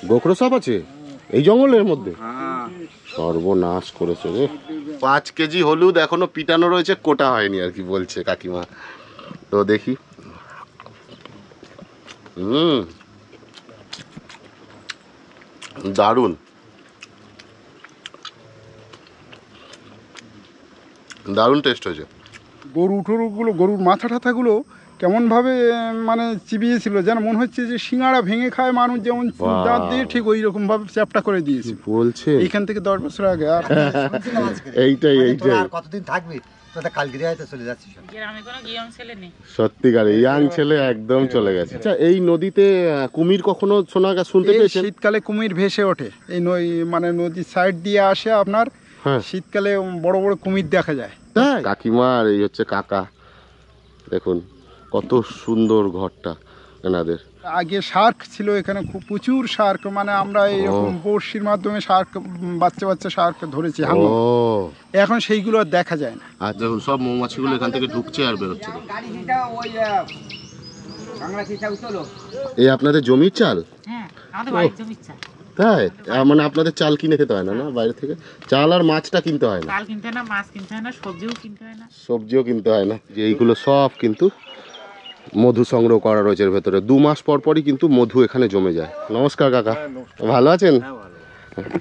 গোখরো সাপ আছে এই জঙ্গলের মধ্যে? সর্বনাশ করেছে রে। 5 কেজি হলুদ এখনো পিটানো রয়েছে, কোটা হয়নি আর কি বলছে কাকিমা। তো দেখি। দারুণ দারুণ টেস্ট হয়েছে। গরুর মাথা টাথাগুলো কেমন ভাবে মানে চিবিয়েছিল, যেন মনে হচ্ছে যে সিঙ্গাড়া ভেঙে খায় মানুষ যেমন দাঁত দিয়ে, ঠিক ওই রকম ভাবে চ্যাপটা করে দিয়েছে বলছে। এইখান থেকে 10 বছর আগে। আর এইটাই কতদিন থাকবে? সত্যিকার ইয়াং ছেলে একদম চলে গেছে। আচ্ছা, এই নদীতে কুমির কখনো শুনতে পেয়েছেন? শীতকালে কুমির ভেসে ওঠে এই মানে নদীর সাইড দিয়ে আসে আপনার। শীতকালে বড় বড় কুমির দেখা যায়। কাকিমা আর এই হচ্ছে কাকা, দেখুন কত সুন্দর ঘরটা এনাদের। আগে শার্ক ছিল এখানে, খুব প্রচুর শার্ক, মানে আমরা এরকম বড়শির মাধ্যমে শার্ক বাচ্চা শার্ক ধরেছি। এখন সেইগুলো আর দেখা যায় না। আর দেখুন সব মৌমাছিগুলো এখান থেকে ঢুকছে আর বেরোচ্ছে। এই আপনাদের জমির চাল? তাই? মানে আপনাদের চাল কিনে খেতে হয় না না বাইরে থেকে? চাল আর মাছটা কিনতে হয় না? চাল কিনতে হয় না, মাছ কিনতে হয় না, সবজিও কিনতে হয় না। সবজিও কিনতে হয় না। যে এইগুলো সব কিন্তু মধু সংগ্রহ করা রয়েছে এর ভেতরে। 2 মাস পর পরই কিন্তু মধু এখানে জমে যায়। নমস্কার কাকা, ভালো আছেন?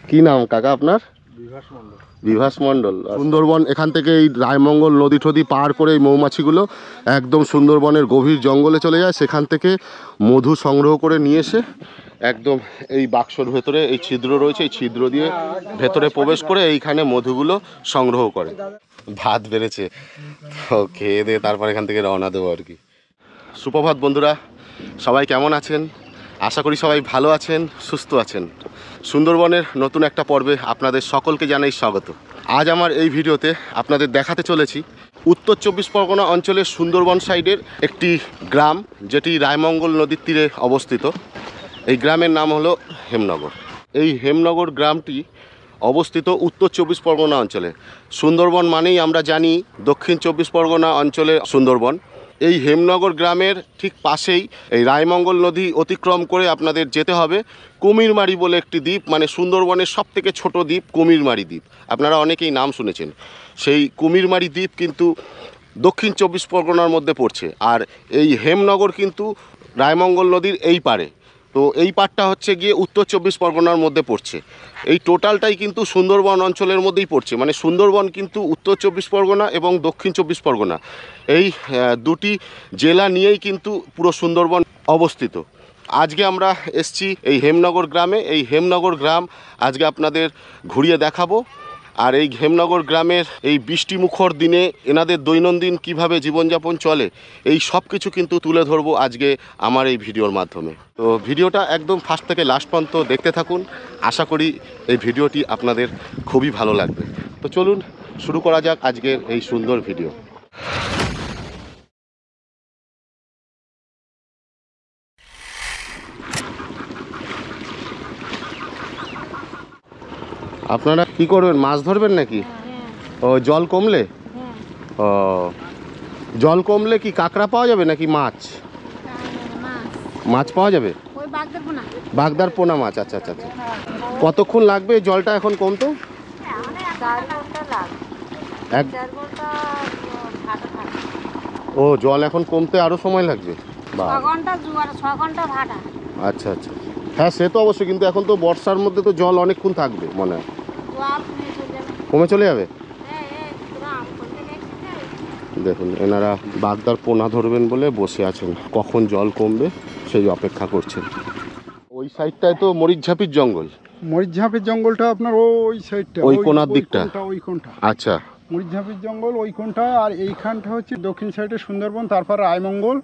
কি নাম কাকা আপনার? বিভাস মণ্ডল। সুন্দরবন এখান থেকে এই রায়মঙ্গল নদী টদী পার করে এই মৌমাছিগুলো একদম সুন্দরবনের গভীর জঙ্গলে চলে যায়। সেখান থেকে মধু সংগ্রহ করে নিয়ে এসে একদম এই বাক্সর ভেতরে এই ছিদ্র রয়েছে, এই ছিদ্র দিয়ে ভেতরে প্রবেশ করে এইখানে মধুগুলো সংগ্রহ করে। ভাত বেড়েছে, তো খেয়ে দিয়ে তারপর এখান থেকে রওনা দেবো আর কি। সুপ্রভাত বন্ধুরা, সবাই কেমন আছেন? আশা করি সবাই ভালো আছেন, সুস্থ আছেন। সুন্দরবনের নতুন একটা পর্বে আপনাদের সকলকে জানাই স্বাগত। আজ আমার এই ভিডিওতে আপনাদের দেখাতে চলেছি উত্তর 24 পরগনা অঞ্চলের সুন্দরবন সাইডের একটি গ্রাম, যেটি রায়মঙ্গল নদীর তীরে অবস্থিত। এই গ্রামের নাম হলো হেমনগর। এই হেমনগর গ্রামটি অবস্থিত উত্তর 24 পরগনা অঞ্চলে। সুন্দরবন মানেই আমরা জানি দক্ষিণ 24 পরগনা অঞ্চলে সুন্দরবন। এই হেমনগর গ্রামের ঠিক পাশেই এই রায়মঙ্গল নদী অতিক্রম করে আপনাদের যেতে হবে কুমিরমারি বলে একটি দ্বীপ, মানে সুন্দরবনের সবথেকে ছোট দ্বীপ কুমিরমারি দ্বীপ। আপনারা অনেকেই নাম শুনেছেন। সেই কুমিরমারি দ্বীপ কিন্তু দক্ষিণ 24 পরগনার মধ্যে পড়ছে। আর এই হেমনগর কিন্তু রায়মঙ্গল নদীর এই পারে। তো এই পাটটা হচ্ছে গিয়ে উত্তর 24 পরগনার মধ্যে পড়ছে। এই টোটালটাই কিন্তু সুন্দরবন অঞ্চলের মধ্যেই পড়ছে। মানে সুন্দরবন কিন্তু উত্তর 24 পরগনা এবং দক্ষিণ 24 পরগনা এই দুটি জেলা নিয়েই কিন্তু পুরো সুন্দরবন অবস্থিত। আজকে আমরা এসছি এই হেমনগর গ্রামে। এই হেমনগর গ্রাম আজকে আপনাদের ঘুরিয়ে দেখাবো। আর এই হেমনগর গ্রামের এই বৃষ্টিমুখর দিনে এনাদের দৈনন্দিন কিভাবে জীবনযাপন চলে, এই সব কিছু কিন্তু তুলে ধরবো আজকে আমার এই ভিডিওর মাধ্যমে। তো ভিডিওটা একদম ফার্স্ট থেকে লাস্ট পর্যন্ত দেখতে থাকুন। আশা করি এই ভিডিওটি আপনাদের খুবই ভালো লাগবে। তো চলুন শুরু করা যাক আজকের এই সুন্দর ভিডিও। আপনারা কি করবেন, মাছ ধরবেন নাকি? ও জল কমলে? ও জল কমলে কি কাঁকড়া পাওয়া যাবে নাকি মাছ? মাছ পাওয়া যাবে, বাগদার পোনা মাছ। আচ্ছা আচ্ছা আচ্ছা। কতক্ষণ লাগবে জলটা এখন কমতে? ও জল এখন কমতে আরো সময় লাগবে? আচ্ছা আচ্ছা, হ্যাঁ সে তো অবশ্যই, কিন্তু এখন তো বর্ষার মধ্যে তো জল অনেকক্ষণ থাকবে মনে হয়। কমে চলে যাবে। দেখুন এনারা বাগদার পোনা ধরবেন বলে বসে আছেন, কখন জল কমবে সেই অপেক্ষা করছেন। ওই সাইডটায় তো মরিচঝাপির জঙ্গল। মরিচঝাপির জঙ্গলটা আপনার ওই সাইডটা, ওই কোনার দিকটা। ওই কোনটা আচ্ছা, মরিচঝাপির জঙ্গল ওই কোনটা। আর এইখানটা হচ্ছে দক্ষিণ সাইডে সুন্দরবন, তারপর রায়মঙ্গল।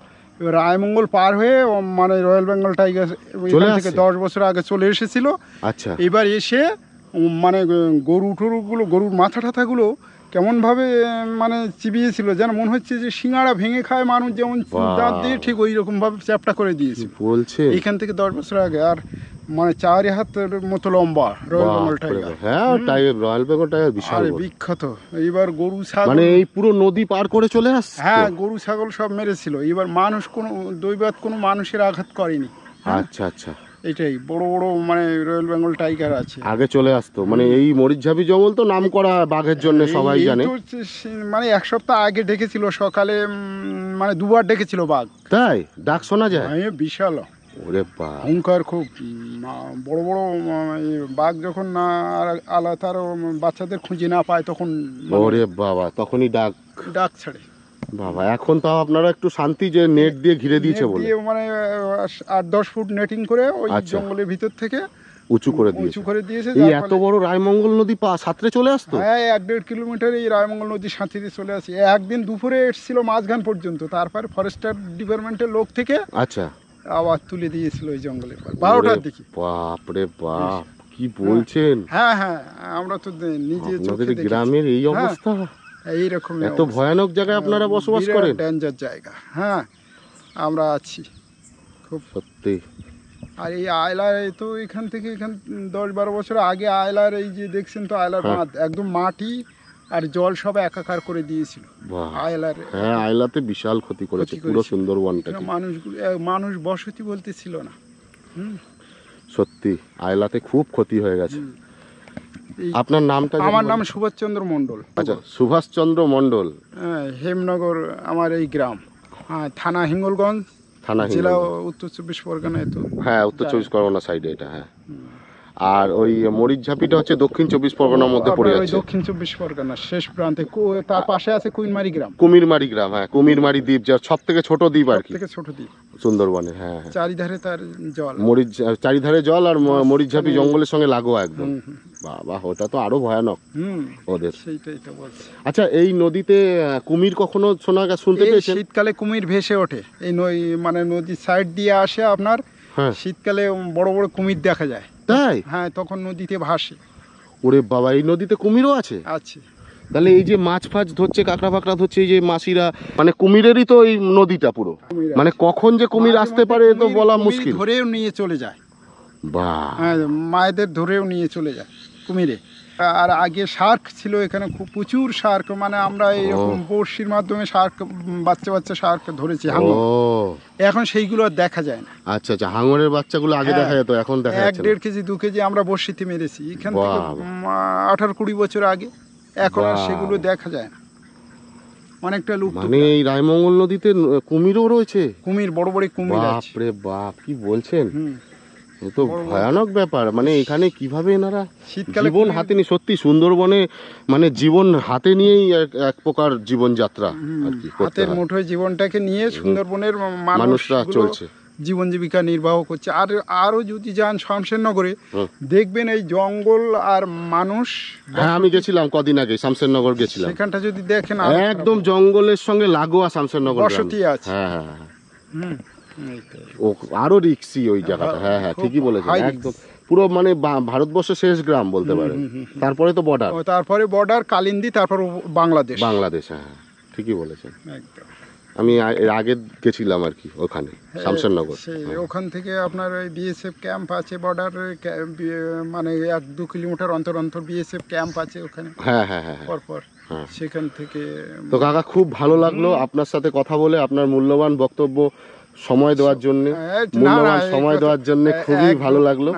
রায়মঙ্গল পার হয়ে মানে রয়্যাল বেঙ্গল টাইগার এখান থেকে 10 বছর আগে চলে এসেছিল। আচ্ছা, এবার এসে মানে গরুর মাথা টাথাগুলো কেমনভাবে মানে চিবিয়েছিল, যেন মনে হচ্ছে যে সিঙ্গাড়া ভেঙে খায় মানুষ যেমন দাঁত দিয়ে, ঠিক ওই রকম ভাবে চ্যাপটা করে দিয়েছে বলছে। এইখান থেকে 10 বছর আগে। আর মানে 4 হাতের মতো লম্বা রয়্যাল বেঙ্গল টাইগার। হ্যাঁ টাইগার, রয়্যাল বেঙ্গল টাইগার বিশাল বিখ্যাত। এইবার গরু ছাগল মানে এই পুরো নদী পার করে চলে আসছে। হ্যাঁ, গরু ছাগল সব মেরেছিল। এবার মানুষ কোনো দৈবাত কোনো মানুষের আঘাত করেনি। আচ্ছা আচ্ছা, এটাই বড় বড় মানে রয়্যাল বেঙ্গল টাইগার আছে। আগে চলে আসতো, মানে এই মরিচঝাপি জঙ্গল তো নাম করা বাঘের জন্য সবাই এই জানে। তো হচ্ছে মানে এক সপ্তাহ আগে ডেকেছিল সকালে, মানে দুবার ডেকেছিল বাঘ। তাই ডাক শোনা যায়? বিশাল ওরে বাপ, হুঙ্কার খুব বড় বড় এই বাঘ যখন না আলা তার বাচ্চাদের খুঁজে না পায় তখন ওরে বাবা তখনই ডাক ডাক ছাড়ে। বাবা এখন তাও আপনারা একটু শান্তি যে নেট দিয়ে ঘিরে দিয়েছে নেট বলে দিয়ে মানে 8-10 ফুট নেটিং করে ওই আচ্ছা। জঙ্গলের ভিতর থেকে উঁচু করে দিয়েছে। উঁচু করে দিয়েছে। এই যার এত ফলে- বড় রায়মঙ্গল নদী সাঁতরে চলে আসতো? হ্যাঁ 1-1.5 কিলোমিটার এই রায়মঙ্গল নদী সাঁতরে চলে আসে। একদিন দুপুরে এসেছিল মাঝখান পর্যন্ত, তারপরে ফরেস্টার ডিপার্টমেন্টের লোক থেকে আচ্ছা, আবার তুলে দিয়েছিল ওই জঙ্গলের পর 12টার দিকে। বাপ রে বাপ, কি বলছেন? হ্যাঁ হ্যাঁ আমরা তো নিজে আপনাদের গ্রামের এই অবস্থা, এইরকম এত ভয়ানক জায়গায় আপনারা বসবাস করেন? ডেঞ্জার জায়গা, হ্যাঁ আমরা আছি খুব। সত্যি আর এই আয়লার এই তো এখান থেকে 10-12 বছর আগে আয়লার এই যে দেখছেন তো আয়লার বাঁধ একদম মাটি আর জল সব একাকার করে দিয়েছিল। বাহ। আয়লার হ্যাঁ আইলাতে বিশাল ক্ষতি করেছে পুরো সুন্দরবনটাকে। মানুষ বসতি বলতে ছিল না। সত্যি আইলাতে খুব ক্ষতি হয়ে গেছে। আপনার নামটা? আমার নাম সুভাষচন্দ্র মণ্ডল। আচ্ছা, সুভাষচন্দ্র মণ্ডল। হ্যাঁ, হেমনগর আমার এই গ্রাম। হ্যাঁ, থানা হিঙ্গলগঞ্জ, থানা জেলা হিঙ্গলগঞ্জ। উত্তর 24 পরগনায় তো। হ্যাঁ উত্তর 24 পরগনা সাইডে এটা। হ্যাঁ, আর ওই মরিচঝাপিটা হচ্ছে দক্ষিণ 24 পরগনার মধ্যে পড়ে আপনার ওই যাচ্ছে। দক্ষিণ 24 পরগনা শেষ প্রান্তে তার পাশে আছে কুইনমারি গ্রাম। কুমিরমারি গ্রাম, হ্যাঁ কুমিরমারি দ্বীপ, যার সব থেকে ছোট দ্বীপ আর কি থেকে ছোট দ্বীপ সুন্দরবনে। হ্যাঁ হ্যাঁ, চারিধারে তার জল, মরিচ চারিধারে জল আর মরিচঝাপি জঙ্গলের সঙ্গে লাগোয়া একদম। বাবা ওটা তো আরো ভয়ানক ওদের। সেইটাই তো বলছি। আচ্ছা, এই নদীতে কুমির কখনো শুনতে এই পেয়েছেন? শীতকালে কুমির ভেসে ওঠে এই মানে নদীর সাইড দিয়ে আসে আপনার। হ্যাঁ শীতকালে বড় বড় কুমির দেখা যায়। তাই? হ্যাঁ তখন নদীতে ভাসে। ওরে বাবা, এই নদীতে কুমিরও আছে? আছে। তাহলে এই যে মাছ ফাছ ধরছে, কাঁকড়া ফাকড়া ধরছে এই যে মাসিরা, মানে কুমিরেরই তো এই নদীটা পুরো। মানে কখন যে কুমির আসতে পারে তো বলা মুশকিল। ধরেও নিয়ে চলে যায়। বাহ, হ্যাঁ মায়েদের ধরেও নিয়ে চলে যায় কুমিরে। আর আগে শার্ক ছিল এখানে, খুব প্রচুর শার্ক, মানে আমরা এরকম বড়শির মাধ্যমে শার্ক বাচ্চা বাচ্চা শার্ক ধরেছি ও হাঙর। এখন সেইগুলো আর দেখা যায় না। আচ্ছা আচ্ছা, হাঙরের বাচ্চাগুলো আগে হ্যাঁ, দেখা যেত, এখন দেখা যাচ্ছে না। 1-1.5 কেজি 2 কেজি আমরা বড়শিতে মেরেছি এখান থেকে বাহ। 18-20 বছর আগে। এখন আর বাহ। সেগুলো দেখা যায় না, অনেকটা লুপ্ত। মানে এই রায়মঙ্গল নদীতে কুমিরও রয়েছে? কুমির, বড় বড় কুমির বাপ আছে। রে বাপ, কি বলছেন? হুম। এ তো ভয়ানক ব্যাপার। মানে এখানে কিভাবে এনারা শীতকালে জীবন হাতে নিয়ে, সত্যি সুন্দরবনে মানে জীবন হাতে নিয়েই এক প্রকার জীবনযাত্রা আর কি করতে হাতের হয়। মুঠোয় জীবনটাকে নিয়ে সুন্দরবনের মানুষরা চলছে, জীবন জীবিকা নির্বাহ করছে। আর আরও যদি যান শামশেরনগরে দেখবেন এই জঙ্গল আর মানুষ। হ্যাঁ আমি গেছিলাম কদিন আগে, শামশেরনগর গেছিলাম। সেখানটা যদি দেখেন একদম জঙ্গলের সঙ্গে লাগোয়া শামশেরনগর গ্রাম। বসতি আছে। হ্যাঁ হ্যাঁ হ্যাঁ, হুম, এই তো। ও আরো রিক্সি ওই জায়গাটা। হ্যাঁ হ্যাঁ, ঠিকই বলেছেন, high risk। একদম পুরো মানে ভারতবর্ষের শেষ গ্রাম বলতে পারেন। তারপরে তো বর্ডার, ও, তারপরে বর্ডার কালিন্দী, তারপর বাংলাদেশ। বাংলাদেশ। হ্যাঁ হ্যাঁ, ঠিকই বলেছেন। একদম। আমি এর আগে গেছিলাম আর কি ওখানে শামশেরনগর। ওখান থেকে আপনার ওই বিএসএফ ক্যাম্প আছে বর্ডার, মানে 1-2 কিলোমিটার অন্তর অন্তর বিএসএফ ক্যাম্প আছে ওখানে হ্যাঁ হ্যাঁ হ্যাঁ, পরপর। হ্যাঁ। সেখান থেকে তো কাকা খুব ভালো লাগলো আপনার সাথে কথা বলে, আপনার মূল্যবান বক্তব্য সময় দেওয়ার জন্য, মূল্যবান সময় দেওয়ার জন্য খুবই ভালো লাগলো।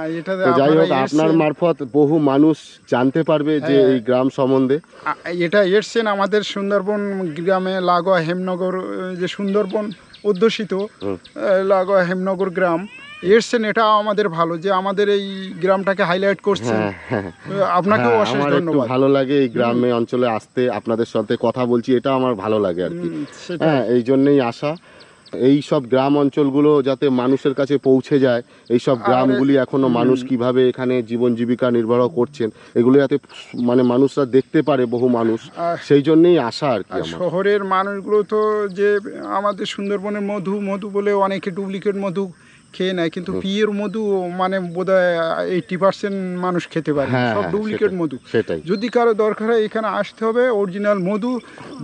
তো যাই হোক, আপনার মারফত বহু মানুষ জানতে পারবে যে এই গ্রাম সম্বন্ধে। এটা এসছেন আমাদের সুন্দরবন গ্রামে লাগোয়া হেমনগর, যে সুন্দরবন অধ্যুষিত লাগোয়া হেমনগর গ্রাম এসছেন, এটা আমাদের ভালো যে আমাদের এই গ্রামটাকে হাইলাইট করছেন। আপনাকেও অশেষ আমার একটু ধন্যবাদ। ভালো লাগে এই গ্রামে অঞ্চলে আসতে, আপনাদের সাথে কথা বলছি, এটা আমার ভালো লাগে আর কি। হ্যাঁ, এই জন্যই আসা। এই সব গ্রাম অঞ্চলগুলো যাতে মানুষের কাছে পৌঁছে যায়, এই সব গ্রামগুলি এখনো মানুষ কিভাবে এখানে জীবন জীবিকা নির্বাহ করছেন, এগুলো যাতে মানে মানুষরা দেখতে পারে, বহু মানুষ, সেই জন্যই আসা আর কি আমার। শহরের মানুষগুলো তো যে আমাদের সুন্দরবনের মধু মধু বলে অনেকে ডুপ্লিকেট মধু খেয়ে নেয়, কিন্তু পিওর মধু মানে বোধহয় 80% মানুষ খেতে পারে, হ্যাঁ, সব হ্যাঁ, ডুপ্লিকেট মধু। সেটাই, যদি কারো দরকার হয় এখানে আসতে হবে, অরিজিনাল মধু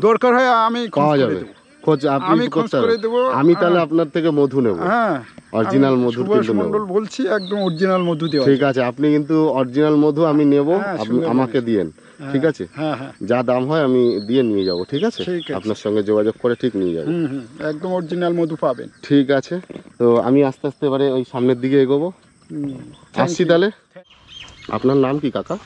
দরকার হয় আমি পাওয়া যাবে। খোঁজ আপনি করতে হবে, আমি তাহলে আপনার থেকে মধু নেব। হ্যাঁ, অরিজিনাল মধু সুভাষ কিন্তু নেব। মণ্ডল বলছি, একদম অরিজিনাল মধু দেওয়া। ঠিক আছে, আপনি কিন্তু অরিজিনাল মধু আমি নেব, আপনি আমাকে দিয়েন, ঠিক আছে? হ্যাঁ হ্যাঁ, যা দাম হয় আমি দিয়ে নিয়ে যাব, ঠিক আছে? ঠিক আছে। আপনার সঙ্গে যোগাযোগ করে ঠিক নিয়ে যাব। একদম অরিজিনাল মধু পাবেন। ঠিক আছে, তো আমি আস্তে আস্তে এবারে ওই সামনের দিকে এগোবো। আসছি তাহলে। আপনার নাম কি কাকা?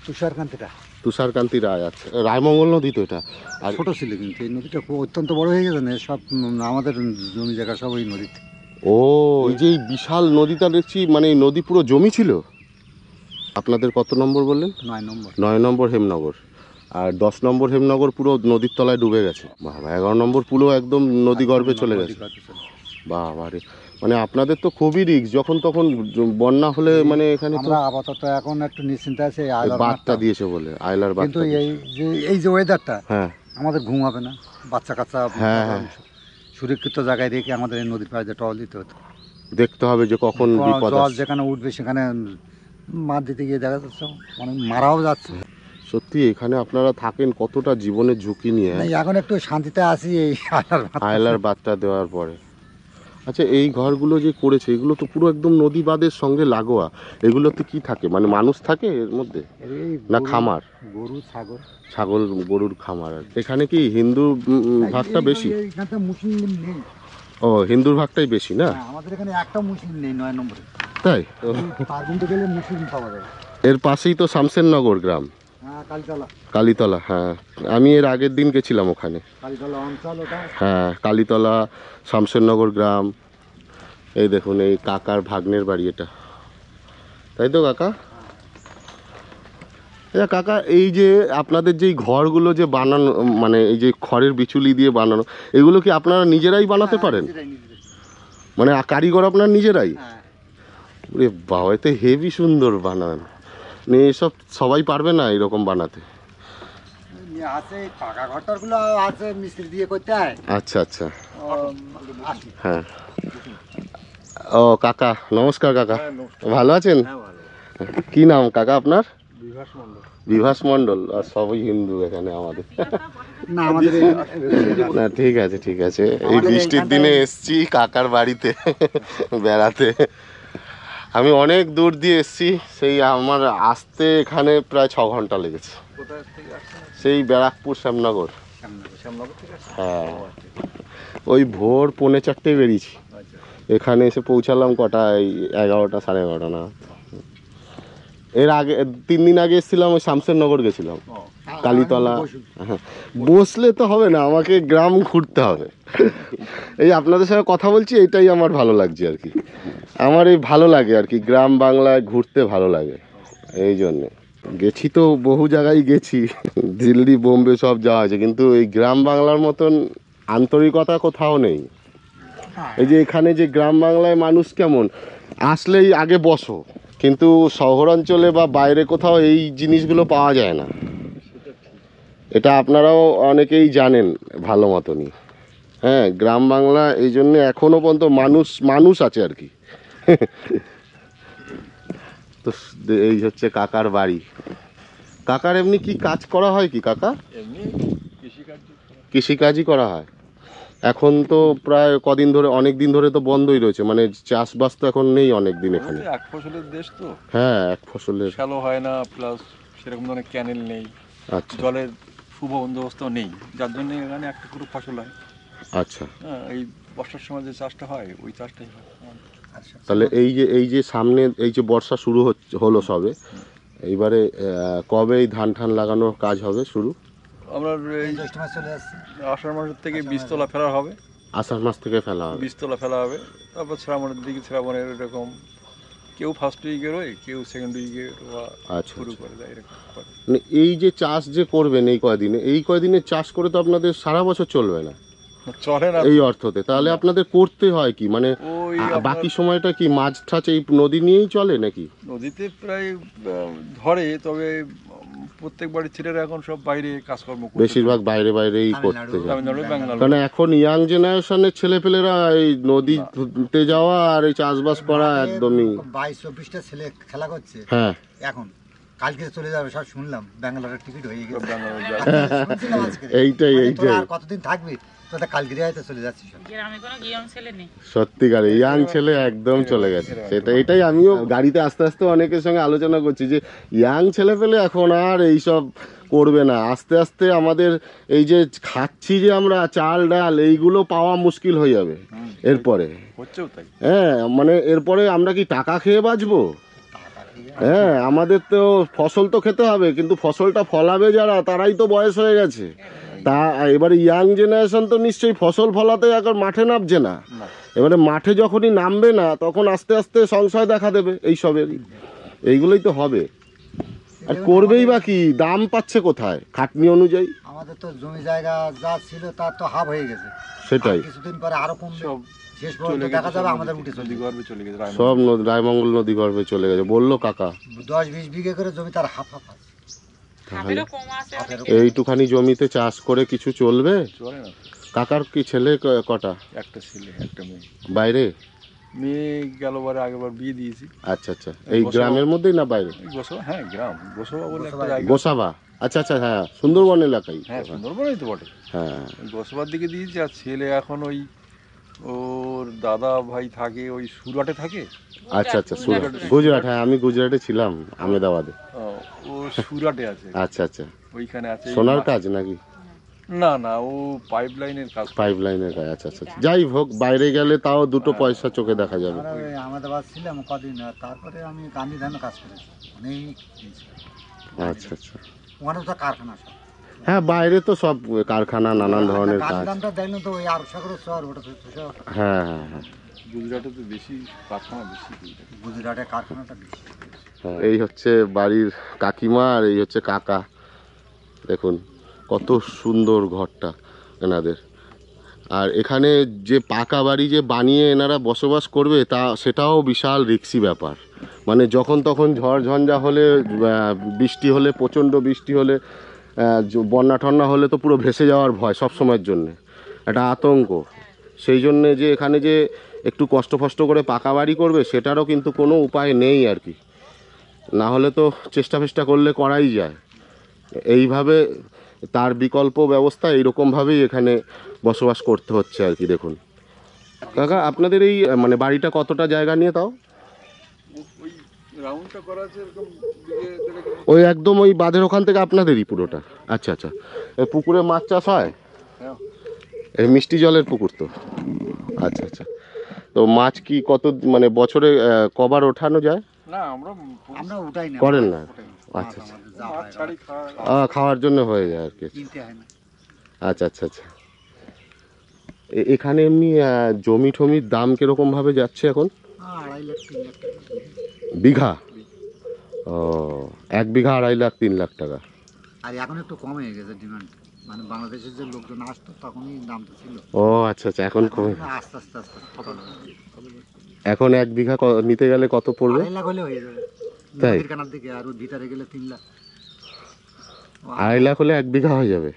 তুষারকান্তিটা তুষারকান্তি রায়। আচ্ছা, রায়মঙ্গল নদী তো এটা। আর ছোট ছিল, কিন্তু এই নদীটা খুব অত্যন্ত বড় হয়ে গেছে না, সব আমাদের জমি জায়গা সব ওই নদীতে। ও, এই যে এই বিশাল নদীটা দেখছি, মানে এই নদী পুরো জমি ছিল। আপনাদের কত নম্বর বললেন? 9 নম্বর। 9 নম্বর হেমনগর। আর 10 নম্বর হেমনগর পুরো নদীর তলায় ডুবে গেছে। বাবা, 11 নম্বর পুরো একদম নদী গর্ভে চলে গেছে। বাবা রে, মানে আপনাদের তো খুবই রিস্ক, যখন তখন বন্যা হলে মানে এখানে তো আমরা আপাতত এখন একটু নিশ্চিন্তে আছি, এই এই আয়লার বাঁধটা মাঠটা। দিয়েছে বলে, আয়লার কিন্তু বাঁধটা। এই যে ওয়েদারটা হ্যাঁ আমাদের ঘুম হবে না, বাচ্চা কাচ্চা হ্যাঁ, হ্যাঁ। সুরক্ষিত জায়গায় রেখে আমাদের এই নদীর পাড়ে টহল দিতে হতো। দেখতে হবে যে কখন বিপদ জল আসছে। যেখানে উঠবে সেখানে মাছ দিতে গিয়ে দেখা যাচ্ছে মানে মারাও যাচ্ছে। সত্যি এখানে আপনারা থাকেন কতটা জীবনের ঝুঁকি নিয়ে। এই এখন একটু শান্তিতে আছি এই আয়লার মাঠে। আয়লার বাঁধটা দেওয়ার পরে। আচ্ছা, এই ঘরগুলো যে করেছে এগুলো তো পুরো একদম নদী বাঁধের সঙ্গে লাগোয়া। এগুলোতে কি থাকে, মানে মানুষ থাকে এর মধ্যে এই না গরু- খামার? গরু ছাগল। ছাগল গরুর খামার। আর এখানে কি হিন্দু ভাগটা বেশি? এখানে তো মুসলিম নেই। ও, হিন্দুর ভাগটাই বেশি না? হ্যাঁ, আমাদের এখানে একটা মুসলিম নেই 9 নম্বরে। তাই? পারগুনতে গেলে মুসলিম পাওয়া যায়। এর পাশেই তো শামসেরনগর গ্রাম, হ্যাঁ, কালীতলা। কালীতলা। হ্যাঁ, আমি এর আগের দিন গেছিলাম ওখানে। কালীতলা অঞ্চল ওটা। হ্যাঁ, কালীতলা, শামসেরনগর গ্রাম। এই দেখুন, এই কাকার ভাগ্নের বাড়ি এটা, তাই তো কাকা? আচ্ছা কাকা, এই যে আপনাদের যেই ঘরগুলো যে বানানো, মানে এই যে খড়ের বিচুলি দিয়ে বানানো, এগুলো কি আপনারা নিজেরাই বানাতে পারেন? নিজেরাই। মানে কারিগর আপনার নিজেরাই? হ্যাঁ। ওরে বাবা, এতে হেভি সুন্দর বানান। মানে এসব সবাই পারবে না এরকম বানাতে। আছে পাকা ঘরটারগুলো আছে, মিস্ত্রি দিয়ে করতে হয়। আচ্ছা আচ্ছা, আসি। হ্যাঁ। ও কাকা, নমস্কার কাকা, ভালো আছেন? কি নাম কাকা আপনার? বিভাস মণ্ডল। আর সবই হিন্দু এখানে আমাদের। না, আমাদের না ঠিক আছে ঠিক আছে, এই বৃষ্টির দিনে এসছি কাকার বাড়িতে বেড়াতে। আমি অনেক দূর দিয়ে এসছি, সেই আমার আসতে এখানে প্রায় 6 ঘন্টা লেগেছে। সেই ব্যারাকপুর শ্যামনগর। হ্যাঁ, ওই ভোর 3:45 বেরিয়েছি, এখানে এসে পৌঁছালাম কটায়? 11টা 11:30 না। এর আগে 3 দিন আগে এসেছিলাম, ওই শামসেরনগর গেছিলাম, কালীতলা। হ্যাঁ, বসলে তো হবে না, আমাকে গ্রাম ঘুরতে হবে। এই আপনাদের সঙ্গে কথা বলছি, এটাই আমার ভালো লাগছে আর কি। আমার এই ভালো লাগে আর কি, গ্রাম বাংলায় ঘুরতে ভালো লাগে। এই জন্যে গেছি তো, বহু জায়গায় গেছি, দিল্লি বোম্বে সব যাওয়া হয়েছে, কিন্তু এই গ্রাম বাংলার মতন আন্তরিকতা কোথাও নেই। এই যে এখানে যে গ্রাম বাংলায় মানুষ কেমন, আসলেই আগে বসো, কিন্তু শহরাঞ্চলে বা বাইরে কোথাও এই জিনিসগুলো পাওয়া যায় না। এটা আপনারাও অনেকেই জানেন ভালো মতনই। হ্যাঁ, গ্রাম বাংলা এই জন্য এখনো পর্যন্ত মানুষ আছে আর কি। তো এই হচ্ছে কাকার বাড়ি। কাকার এমনি কি কাজ করা হয় কি কাকা? কৃষিকাজই করা হয়। এখন তো প্রায় কদিন ধরে, অনেক দিন ধরে তো বন্ধই রয়েছে, মানে চাষবাস তো এখন নেই অনেক দিন এখানে। এক ফসলের দেশ তো, হ্যাঁ, এক ফসলের। শ্যালো হয় না, প্লাস সেরকম ধরনের ক্যানেল নেই, আচ্ছা জলের শুভ বন্দোবস্ত নেই, যার জন্য এখানে একটা পুরো ফসল হয়। আচ্ছা, হ্যাঁ, এই বর্ষার সময় যে চাষটা হয় ওই চাষটাই হয়। তাহলে এই যে সামনে এই যে বর্ষা শুরু হলো সবে, এইবারে কবে এই ধান ঠান লাগানোর কাজ হবে শুরু? আমরা এই জ্যৈষ্ঠ মাস চলে আসছে। আষাঢ় মাসের থেকে বীজতলা ফেলা হবে, আষাঢ় মাস থেকে ফেলা হবে। বীজতলা ফেলা হবে, তারপর শ্রাবণের দিকে, শ্রাবণের এরকম কেউ ফার্স্ট উইকে রোয়, কেউ সেকেন্ড উইকে আচ্ছা, শুরু আচ্ছা। করে দেয়, এরকম করে। মানে এই যে চাষ যে করবেন এই কয়দিনে চাষ করে তো আপনাদের সারা বছর চলবে না চলে না এই অর্থতে, তাহলে আপনাদের করতে হয় কি, মানে ওই বাকি সময়টা কি মাছ ঠাছ এই নদী নিয়েই চলে নাকি? নদীতে প্রায় ধরে, তবে প্রত্যেক বাড়ির ছেলেরা এখন সব বাইরে কাজকর্ম করতে বেশিরভাগ বাইরেই করতে যায়। তামিলনাড়ু, ব্যাঙ্গালোর। কারণ এখন ইয়াং জেনারেশনের ছেলেপেলেরা এই নদীতে যাওয়া আর এই চাষবাস করা একদমই। 22-24টা ছেলে খেলা করছে হ্যাঁ, এখন। কালকে চলে যাবে সব শুনলাম, ব্যাঙ্গালোরের টিকিট হয়ে গেছে। ব্যাঙ্গালোর যায়। শুনছিলাম আজকে। এইটাই মানে এইটাই তোরা আর কতদিন থাকবি, তোরা কালকে হয়তো চলে যাচ্ছিস সব। গ্রামে কোনো ইয়ং ছেলে নেই। সত্যিকার ইয়াং ছেলে একদম চলে গেছে। সেটা এটাই আমিও গাড়িতে আস্তে আস্তে অনেকের সঙ্গে আলোচনা করছি যে ইয়াং ছেলে পেলে এখন আর এইসব করবে না। আস্তে আস্তে আমাদের এই যে খাচ্ছি যে আমরা চাল ডাল এইগুলো পাওয়া মুশকিল হয়ে যাবে এরপরে। হচ্ছেও তাই। হ্যাঁ মানে এরপরে আমরা কি টাকা খেয়ে বাঁচবো? হ্যাঁ আমাদের তো ফসল তো খেতে হবে, কিন্তু ফসলটা ফলাবে যারা তারাই তো বয়স হয়ে গেছে। তা এবারে ইয়াং জেনারেশন তো নিশ্চয়ই ফসল ফলাতে এখন মাঠে নামছে না। এবারে মাঠে যখনই নামবে না তখন আস্তে আস্তে সংশয় দেখা দেবে এইসবেরই। এইগুলোই তো হবে। আর করবেই বা কি, দাম পাচ্ছে কোথায় খাটনি অনুযায়ী? আমাদের তো জমি জায়গা যা ছিল তার তো হাফ হয়ে গেছে। সেটাই, আর কিছুদিন পরে আরো কমবে, সব শেষ চলে পর্যন্ত গেছে, দেখা যাবে সব আমাদের উঠে চলে নদী যাবে। গর্ভে চলে গেছে। সব রায়মঙ্গল নদী গর্ভে চলে গেছে বললো কাকা। 10-20 বিঘে করে জমি তার হাফ হাফ আছে। খাপেরও কম আছে অনেক। এইটুখানি জমিতে চাষ করে কিছু চলবে? চলে না। কাকার কি ছেলে কটা? একটা ছেলে একটা মেয়ে। বাইরে? মেয়ে গেলবারে আগেবার বিয়ে দিয়েছি। আচ্ছা আচ্ছা, এই গ্রামের মধ্যেই না বাইরে? এই গোসবা, হ্যাঁ গ্রাম গোসবা বলে একটা জায়গা। গোসাবা, আচ্ছা আচ্ছা, হ্যাঁ সুন্দরবন এলাকায়। হ্যাঁ সুন্দরবনই তো বটে। হ্যাঁ গোসবার দিকে দিয়েছি। আর ছেলে এখন ওই ওর দাদা ভাই থাকে ওই সুরাটে থাকে। আচ্ছা আচ্ছা, গুজরাট। হ্যাঁ আমি গুজরাটে ছিলাম, আহমেদাবাদে। ও সুরাটে আছে। আচ্ছা আচ্ছা, ওইখানে আছে। সোনার কাজ নাকি? না না, ও পাইপ লাইনের কাজ। পাইপ লাইনের কাজ, আচ্ছা আচ্ছা। যাই হোক, বাইরে গেলে তাও দুটো পয়সা চোখে দেখা যাবে। আমরা ওই আহমেদাবাদ ছিলাম কদিন, আর তারপরে আমি গান্ধীধামে কাজ করেছি অনেক দিন ছিল। আচ্ছা আচ্ছা, ওখানে তো কারখানা সব। হ্যাঁ বাইরে তো সব কারখানা, নানান ধরনের কাজ। গান্ধীধামটা দেখলেন তো ওই আরব সাগরের শহর, ওটা তো সব হ্যাঁ হ্যাঁ হ্যাঁ গুজরাটে তো বেশি কারখানা বেশি। গুজরাটে কারখানাটা বেশি। হ্যাঁ। এই হচ্ছে বাড়ির কাকিমা আর এই হচ্ছে কাকা। দেখুন কত সুন্দর ঘরটা এনাদের। আর এখানে যে পাকা বাড়ি যে বানিয়ে এনারা বসবাস করবে সেটাও বিশাল রিস্কি ব্যাপার। মানে যখন তখন ঝড় ঝঞ্ঝা হলে, বৃষ্টি হলে, প্রচণ্ড বৃষ্টি হলে, বন্যা টন্যা হলে তো পুরো ভেসে যাওয়ার ভয় সব সময়ের জন্যে, একটা আতঙ্ক। সেই জন্যে যে এখানে যে একটু কষ্ট ফষ্ট করে পাকা বাড়ি করবে সেটারও কিন্তু কোনো উপায় নেই আর কি। না হলে তো চেষ্টা ফেষ্টা করলে করাই যায়। এইভাবে তার বিকল্প ব্যবস্থা এইরকমভাবেই এখানে বসবাস করতে হচ্ছে আর কি। দেখুন কাকা, আপনাদের এই মানে বাড়িটা কতটা জায়গা নিয়ে তাও? ওই রাউন্ডটা করা আছে এরকম দিকে দিকে। ওই একদম ওই বাঁধের ওখান থেকে আপনাদেরই পুরোটা? আচ্ছা আচ্ছা। এই পুকুরে মাছ চাষ হয়? হ্যাঁ। এই মিষ্টি জলের পুকুর তো? আচ্ছা আচ্ছা। তো মাছ কি কত মানে বছরে কবার ওঠানো যায়? না আমরা আমরা উঠাই না, করেন না? আচ্ছা আচ্ছা, আমাদের যা মাছ হয় ছাড়ি খাওয়া। খাওয়ার জন্য হয়ে যায় আর কি। কিনতে হয় না। আচ্ছা আচ্ছা আচ্ছা। এখানে এমনি জমি টমির দাম কিরকম ভাবে যাচ্ছে এখন? 2.5 লাখ 3 লাখ টাকা বিঘা? ও, 1 বিঘা 2.5 লাখ 3 লাখ টাকা। আর এখন একটু কম হয়ে গেছে ডিমান্ড। মানে বাংলাদেশের যে লোকজন আসতো তখনই দামটা ছিল। ও আচ্ছা আচ্ছা, এখন কমে। আস্তে আস্তে আস্তে এখন 1 বিঘা নিতে গেলে কত পড়বে? 2.5 লাখ হলে হয়ে যাবে তাই? নদীর কানার দিকে। আর ওই ভিতরে গেলে 3 লাখ। 2.5 লাখ হলে 1 বিঘা হয়ে যাবে?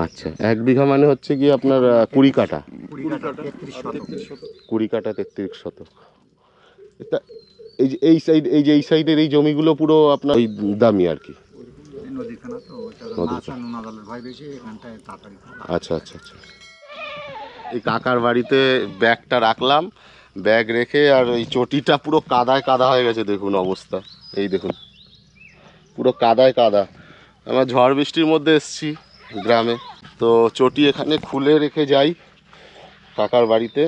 আচ্ছা, 1 বিঘা মানে হচ্ছে কি আপনার 20 কাঠা? 20 কাঠা 33 শতক। 20 কাঠা 33 শতক। এটা এই সাইডের এই জমিগুলো পুরো আপনার ওই দামি আর কি। এই নদীর কানা তো ওটা মাছ আর নোনা জলের ভয় বেশি, এখানটায় তাড়াতাড়ি করে। আচ্ছা আচ্ছা আচ্ছা। এই কাকার বাড়িতে ব্যাগটা রাখলাম, ব্যাগ রেখে আর ওই চটিটা পুরো কাদায় কাদা হয়ে গেছে। দেখুন অবস্থা, এই দেখুন পুরো কাদায় কাদা। আমরা ঝড় বৃষ্টির মধ্যে এসছি গ্রামে, তো চটি এখানে খুলে রেখে যাই কাকার বাড়িতে।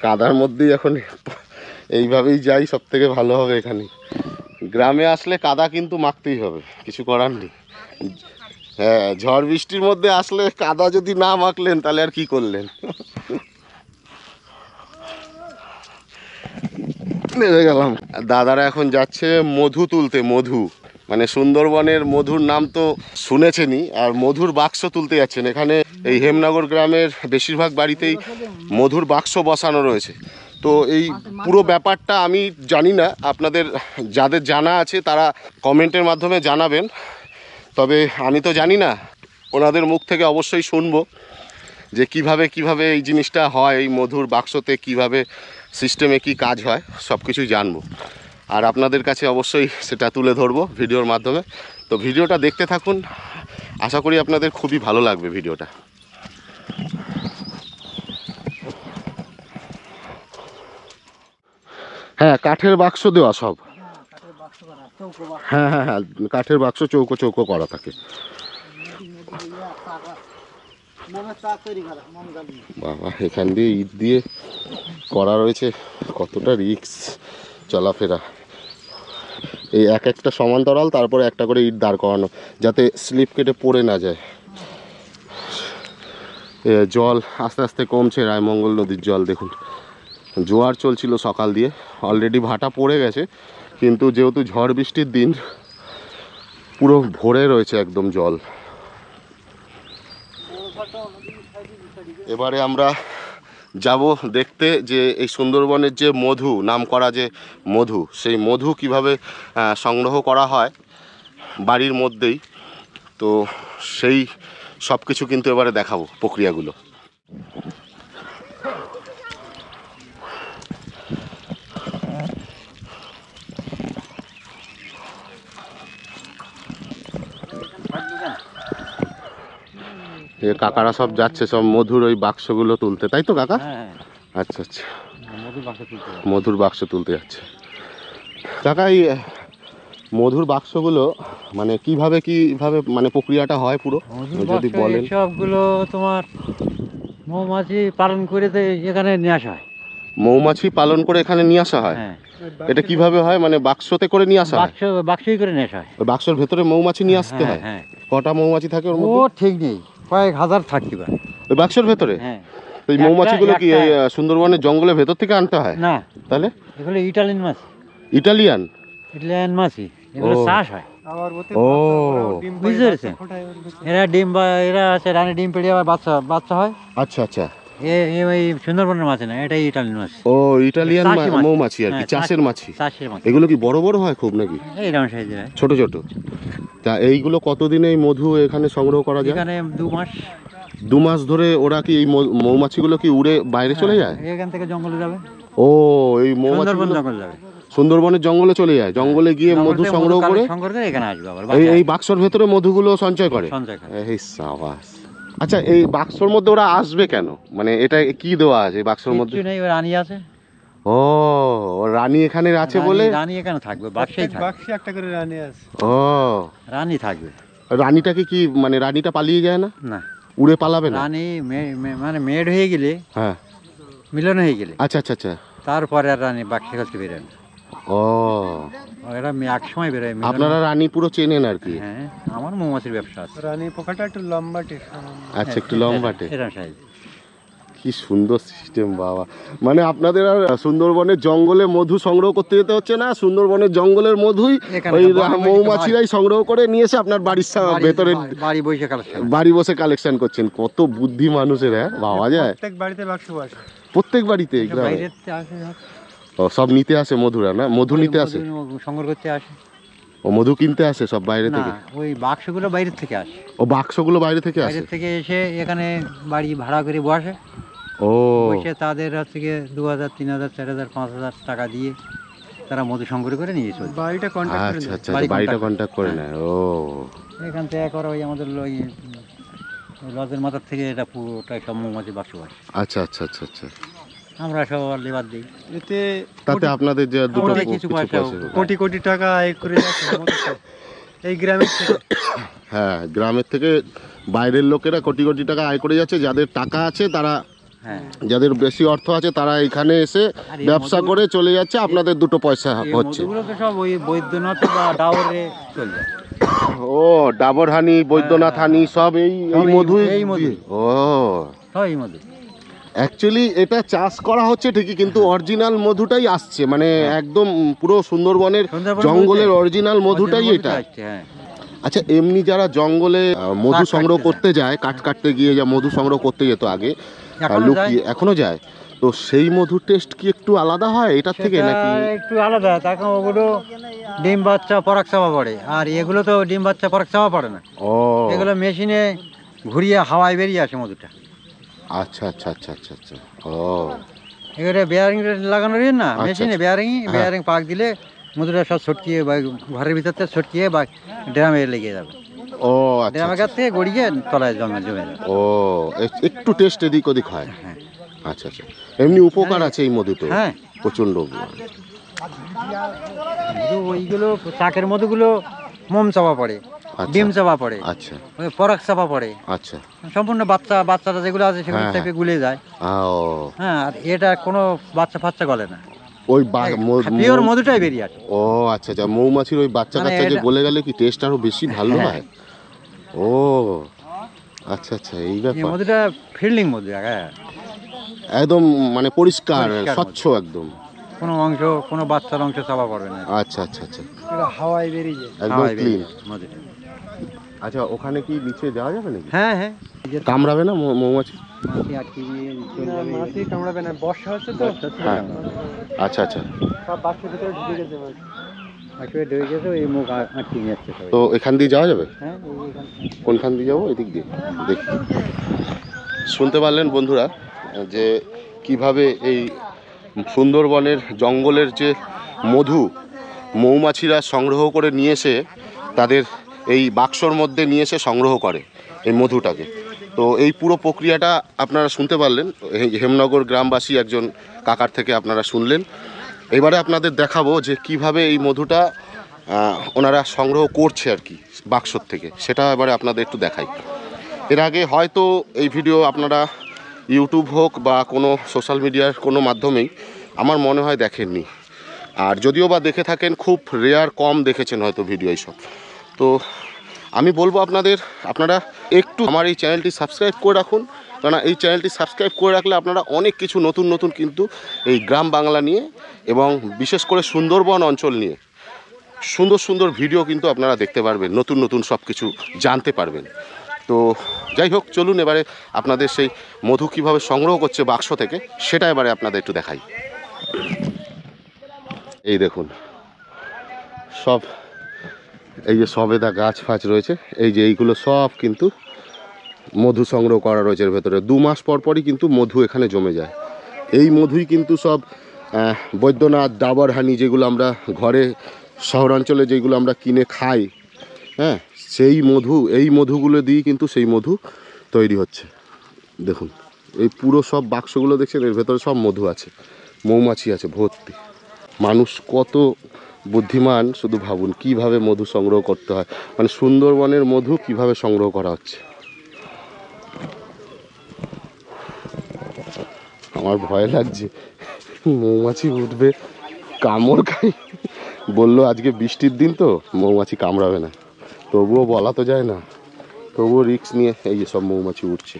কাদার মধ্যেই এখন এইভাবেই যাই, সব থেকে ভালো হবে। এখানে গ্রামে আসলে কাদা কিন্তু মাখতেই হবে, কিছু করার নেই। হ্যাঁ, ঝড় বৃষ্টির মধ্যে আসলে কাদা যদি না মাখলেন তাহলে আর কি করলেন। নেমে গেলাম। দাদারা এখন যাচ্ছে মধু তুলতে। মধু মানে সুন্দরবনের মধুর নাম তো শুনেছেনই, আর মধুর বাক্স তুলতে যাচ্ছেন। এখানে এই হেমনগর গ্রামের বেশিরভাগ বাড়িতেই মধুর বাক্স বসানো রয়েছে। তো এই পুরো ব্যাপারটা আমি জানি না, আপনাদের যাদের জানা আছে তারা কমেন্টের মাধ্যমে জানাবেন। তবে আমি তো জানি না, ওনাদের মুখ থেকে অবশ্যই শুনবো যে কিভাবে এই জিনিসটা হয়, এই মধুর বাক্সতে কিভাবে সিস্টেমে কি কাজ হয়, সব কিছুই জানবো। আর আপনাদের কাছে অবশ্যই সেটা তুলে ধরবো ভিডিওর মাধ্যমে। তো ভিডিওটা দেখতে থাকুন, আশা করি আপনাদের খুবই ভালো লাগবে ভিডিওটা। হ্যাঁ, কাঠের বাক্স দেওয়া সব। হ্যাঁ হ্যাঁ হ্যাঁ, কাঠের বাক্স চৌকো চৌকো করা থাকে। বাবা, এখান দিয়ে ইট দিয়ে করা রয়েছে, কতটা রিস্ক চলাফেরা। এই এক একটা সমান্তরাল, তারপরে একটা করে ইট দাঁড় করানো, যাতে স্লিপ কেটে পড়ে না যায়। জল আস্তে আস্তে কমছে, রায়মঙ্গল নদীর জল দেখুন, জোয়ার চলছিল সকাল দিয়ে, অলরেডি ভাটা পড়ে গেছে, কিন্তু যেহেতু ঝড় বৃষ্টির দিন পুরো ভরে রয়েছে একদম জল। এবারে আমরা যাব দেখতে যে এই সুন্দরবনের যে মধু নাম করা যে মধু, সেই মধু কিভাবে সংগ্রহ করা হয় বাড়ির মধ্যেই। তো সেই সব কিছু কিন্তু এবারে দেখাবো প্রক্রিয়াগুলো। কাকারা সব যাচ্ছে সব মধুর ওই বাক্সগুলো তুলতে, তাই তো কাকা? আচ্ছা আচ্ছা, মধুর বাক্স তুলতে যাচ্ছে কাকা। এই মধুর বাক্সগুলো মানে কিভাবে মানে প্রক্রিয়াটা হয় পুরো যদি বলেন। সবগুলো তোমার মৌমাছি পালন করে এখানে নিয়ে আসা হয়। মৌমাছি পালন করে এখানে নিয়ে আসা হয়? হ্যাঁ। এটা কিভাবে হয়, মানে বাক্সতে করে নিয়ে আসা হয়? বাক্সই করে নিয়ে আসা হয়। ওই বাক্সের ভেতরে মৌমাছি নিয়ে আসতে হয়? হ্যাঁ। কটা মৌমাছি থাকে ওর ও মধ্যে? ঠিক নেই, কয়েক হাজার থাকতে পারে ওই বাক্সের ভেতরে? হ্যাঁ। এই মৌমাছিগুলো কি এই সুন্দরবনের জঙ্গলের ভেতর থেকে আনতে হয়? না, তাহলে এগুলো ইটালিয়ান মাছ। ইটালিয়ান মাছই, এগুলো চাষ হয়। ও, বুঝতে পেরেছেন? এরা এরা আছে রানী ডিম পেড়ে আবার বাচ্চা হয়। আচ্ছা আচ্ছা। এই সুন্দরবনের মাছ না, এটাই ইটালিয়ান মাছ। ও, ইটালিয়ান চাষি মাছ। মৌমাছি আর কি, হ্যাঁ, চাষের মাছি। চাষের মাছ। এগুলো কি বড় বড় হয় খুব নাকি এইরকম সাইজের হয়। ছোট ছোট? তা এইগুলো কতদিন এই মধু এখানে সংগ্রহ করা যায়? এখানে 2 মাস। 2 মাস ধরে ওরা কি এই মৌমাছিগুলো কি উড়ে বাইরে চলে যায়? এখান থেকে জঙ্গলে যাবে। ও, এই সুন্দরবন মৌমাছিগুলো জঙ্গল যাবে। সুন্দরবনের জঙ্গলে চলে যায়, জঙ্গলে গিয়ে মধু সংগ্রহ করে এখানে আসবে আবার এই বাক্সর ভেতরে মধুগুলো সঞ্চয় করে। এই সাবাস। আচ্ছা, এই বাক্সর মধ্যে ওরা আসবে কেন, মানে এটা কি দেওয়া আছে এই বাক্সর মধ্যে? কিছু নেই, ওই রানী আছে। ও, রানী এখানে আছে বলে রানী এখানে থাকবে, বাক্সেই থাকবে। বাক্সে একটা করে রানী আছে। ও, রানী থাকবে। রানীটাকে কি মানে রানীটা পালিয়ে যায় না? না, উড়ে পালাবে না? রানী মানে মেড হয়ে গেলে, হ্যাঁ, মিলন হয়ে গেলে আচ্ছা আচ্ছা আচ্ছা। তারপরে আর রানী বাক্সে কাছে বেরোয় না। ও, এরা এক সময় বেরোয়। আপনারা রানী পুরো চেনেন আর কি? হ্যাঁ, আমার মৌমাছির ব্যবসা আছে। রানী পোকাটা একটু লম্বাটে। আচ্ছা, একটু লম্বাটে। এরকম সাইজ। কি সুন্দর সিস্টেম বাবা। মানে আপনাদের আর সুন্দরবনের জঙ্গলে মধু সংগ্রহ করতে যেতে হচ্ছে না, সুন্দরবনের জঙ্গলের মধুই ওই মৌমাছিরাই সংগ্রহ করে নিয়ে এসে আপনার বাড়ির ভেতরে বাড়ি বসে কালেকশন করছেন। কত বুদ্ধি মানুষের, হ্যাঁ, ভাবা যায়। প্রত্যেক বাড়িতে বাক্স আসে। প্রত্যেক বাড়িতে ও সব নিতে আসে মধুরা, না মধু নিতে আসে, সংগ্রহ করতে আসে। ও মধু কিনতে আসে সব বাইরে থেকে? ওই বাক্সগুলো বাইরে থেকে আসে। ও, বাক্সগুলো বাইরে থেকে আসে? বাইরে থেকে এসে এখানে বাড়ি ভাড়া করে বসে। ও, বসে তাদের হচ্ছে 2000, 3000, 4000, 5000 টাকা দিয়ে তারা মধু সংগ্রহ করে নিয়ে চলে। বাড়িটা কন্ট্যাক্ট করে আচ্ছা দেয়। আচ্ছা, বাড়িটা কন্ট্যাক্ট করে নেয়। ও, এখান থেকে একবার ওই আমাদের লজের মাথার থেকে এটা পুরোটাই সব মৌমাছি বাক্স আসে। আচ্ছা আচ্ছা আচ্ছা আচ্ছা। আমরা সব লেবার দিই। এতে তাতে আপনাদের যে দুটো আমাদের কিছু কিছু পয়সা পয়সা কোটি কোটি টাকা আয় করে যাচ্ছে এই গ্রামের থেকে। হ্যাঁ, গ্রামের থেকে বাইরের লোকেরা কোটি কোটি টাকা আয় করে যাচ্ছে। যাদের টাকা আছে তারা, হ্যাঁ, যাদের বেশি অর্থ আছে তারা এখানে এসে আর এই ব্যবসা করে চলে যাচ্ছে, আপনাদের দুটো পয়সা এই হচ্ছে। মধুগুলো তো সব ওই বৈদ্যনাথ বা ডাওরে চলে যায়। ও, ডাবর হানি, বৈদ্যনাথ হানি সব এই মধুই। এই মধুই। ও, সব এই মধু। অ্যাকচুয়ালি এটা চাষ করা হচ্ছে ঠিকই, কিন্তু অরিজিনাল মধুটাই আসছে, মানে একদম পুরো সুন্দরবনের জঙ্গলের অরিজিনাল মধুটাই এটা। হ্যাঁ। আচ্ছা, এমনি যারা জঙ্গলে মধু সংগ্রহ করতে যায়, কাঠ কাটতে গিয়ে যা মধু সংগ্রহ করতে যেত আগে, লুকিয়ে এখনো যায়, তো সেই মধুর টেস্ট কি একটু আলাদা হয় এটার থেকে নাকি? একটু আলাদা, তখন ওগুলো ডিম বাচ্চা পরাগ চাপা পড়ে, আর এগুলো তো ডিম বাচ্চা পরাগ চাপা পড়ে না। ও, এগুলো মেশিনে ঘুরিয়ে হাওয়ায় বেরিয়ে আসে মধুটা। আচ্ছা আচ্ছা আচ্ছা আচ্ছা আচ্ছা। ও, এগুলো বেয়ারিং লাগানো রয়েছে না, আচ্ছা, মেশিনে আচ্ছা। বেয়ারিং পাক দিলে মধুটা সব ছটকিয়ে বা ঘরের ভিতর থেকে ছটকিয়ে বা ড্রামে লেগে যাবে। ও আচ্ছা ড্রামের কাছ থেকে গড়িয়ে তলায় জমে যাবে। ও একটু টেস্ট এদিক ওদিক হয়। হ্যাঁ আচ্ছা আচ্ছা, এমনি উপকার আছে এই মধু তো হ্যাঁ, প্রচণ্ড। মধু ওইগুলো চাকের মধুগুলো মোম চাপা পড়ে, আচ্ছা। ডিম চাপা পড়ে, আচ্ছা ওই পরাগ চাপা পড়ে, আচ্ছা। সম্পূর্ণ বাচ্চাটা যেগুলো আছে সেগুলো হ্যাঁ, চেপে গুলে যায়। ও হ্যাঁ, আর এটা কোনো বাচ্চা গলে না, ওই পিওর মধুটাই বেরিয়ে আসে। ও আচ্ছা আচ্ছা, মৌমাছির ওই বাচ্চা মানে কাচ্চা যে এটা- গলে গেলে কি টেস্ট আরো বেশি ভালো হ্যাঁ। হয়? ও আচ্ছা আচ্ছা, এই এই ব্যাপার। মধুটা ফিল্ডিং মধু, হ্যাঁ, একদম মানে পরিষ্কার পরিষ্কার স্বচ্ছ একদম। কোনো অংশ কোনো বাচ্চার অংশ চাপা পড়বে না, আচ্ছা আচ্ছা আচ্ছা, এটা হাওয়ায় বেরিয়ে যায়। একদম হাওয়ায় ক্লিন। বেরিয়ে যায় মধুটা। আচ্ছা, ওখানে কি নিচে যাওয়া যাবে নাকি? হ্যাঁ হ্যাঁ, কামড়াবে না মৌমাছি? মাছি আটকে নিয়ে চলে যাবে। মাছি কামড়াবে না, বর্ষা হচ্ছে তো হ্যাঁ আচ্ছা আচ্ছা। সব বাক্সের ভিতরে ঢুকে গেছে মাছ। আসলে ঢুকে গেছে, ওই মুখ আটকে নিয়ে যাচ্ছে সবাই। তো এখান দিয়ে যাওয়া যাবে? হ্যাঁ, ওইখান- কোনখান দিয়ে যাবো? এদিক দিয়ে দেখি। শুনতে পারলেন বন্ধুরা যে কিভাবে এই সুন্দরবনের জঙ্গলের যে মধু মৌমাছিরা সংগ্রহ করে নিয়ে এসে তাদের এই বাক্সর মধ্যে নিয়ে এসে সংগ্রহ করে এই মধুটাকে। তো এই পুরো প্রক্রিয়াটা আপনারা শুনতে পারলেন এই হেমনগর গ্রামবাসী একজন কাকার থেকে আপনারা শুনলেন। এবারে আপনাদের দেখাবো যে কিভাবে এই মধুটা ওনারা সংগ্রহ করছে আর কি বাক্সর থেকে, সেটা এবারে আপনাদের একটু দেখাই। এর আগে হয়তো এই ভিডিও আপনারা ইউটিউব হোক বা কোনো সোশ্যাল মিডিয়ার কোনো মাধ্যমেই আমার মনে হয় দেখেননি, আর যদিও বা দেখে থাকেন খুব রেয়ার, কম দেখেছেন হয়তো ভিডিও এইসব। তো আমি বলবো আপনারা একটু আমার এই চ্যানেলটি সাবস্ক্রাইব করে রাখুন, কেননা এই চ্যানেলটি সাবস্ক্রাইব করে রাখলে আপনারা অনেক কিছু নতুন কিন্তু এই গ্রাম বাংলা নিয়ে এবং বিশেষ করে সুন্দরবন অঞ্চল নিয়ে সুন্দর ভিডিও কিন্তু আপনারা দেখতে পারবেন, নতুন সব কিছু জানতে পারবেন। তো যাই হোক, চলুন এবারে আপনাদের সেই মধু কীভাবে সংগ্রহ করছে বাক্স থেকে সেটা এবারে আপনাদের একটু দেখাই। এই দেখুন সব, এই যে সবেদা গাছ ফাছ রয়েছে, এই যে এইগুলো সব কিন্তু মধু সংগ্রহ করা রয়েছে এর ভেতরে। 2 মাস পরই কিন্তু মধু এখানে জমে যায়। এই মধুই কিন্তু সব বৈদ্যনাথ, ডাবর হানি, যেগুলো আমরা ঘরে শহরাঞ্চলে যেগুলো আমরা কিনে খাই, হ্যাঁ, সেই মধু, এই মধুগুলো দিয়েই কিন্তু সেই মধু তৈরি হচ্ছে। দেখুন এই পুরো সব বাক্সগুলো দেখছেন, এর ভেতরে সব মধু আছে, মৌমাছি আছে ভর্তি। মানুষ কত বুদ্ধিমান শুধু ভাবুন, কিভাবে মধু সংগ্রহ করতে হয়, মানে সুন্দরবনের মধু কিভাবে সংগ্রহ করা হচ্ছে। আমার ভয় লাগছে, মৌমাছি উঠবে, কামড় খাই। বললো আজকে বৃষ্টির দিন তো মৌমাছি কামড়াবে না, তবুও বলা তো যায় না, তবুও রিস্ক নিয়ে এই যে সব মৌমাছি উঠছে।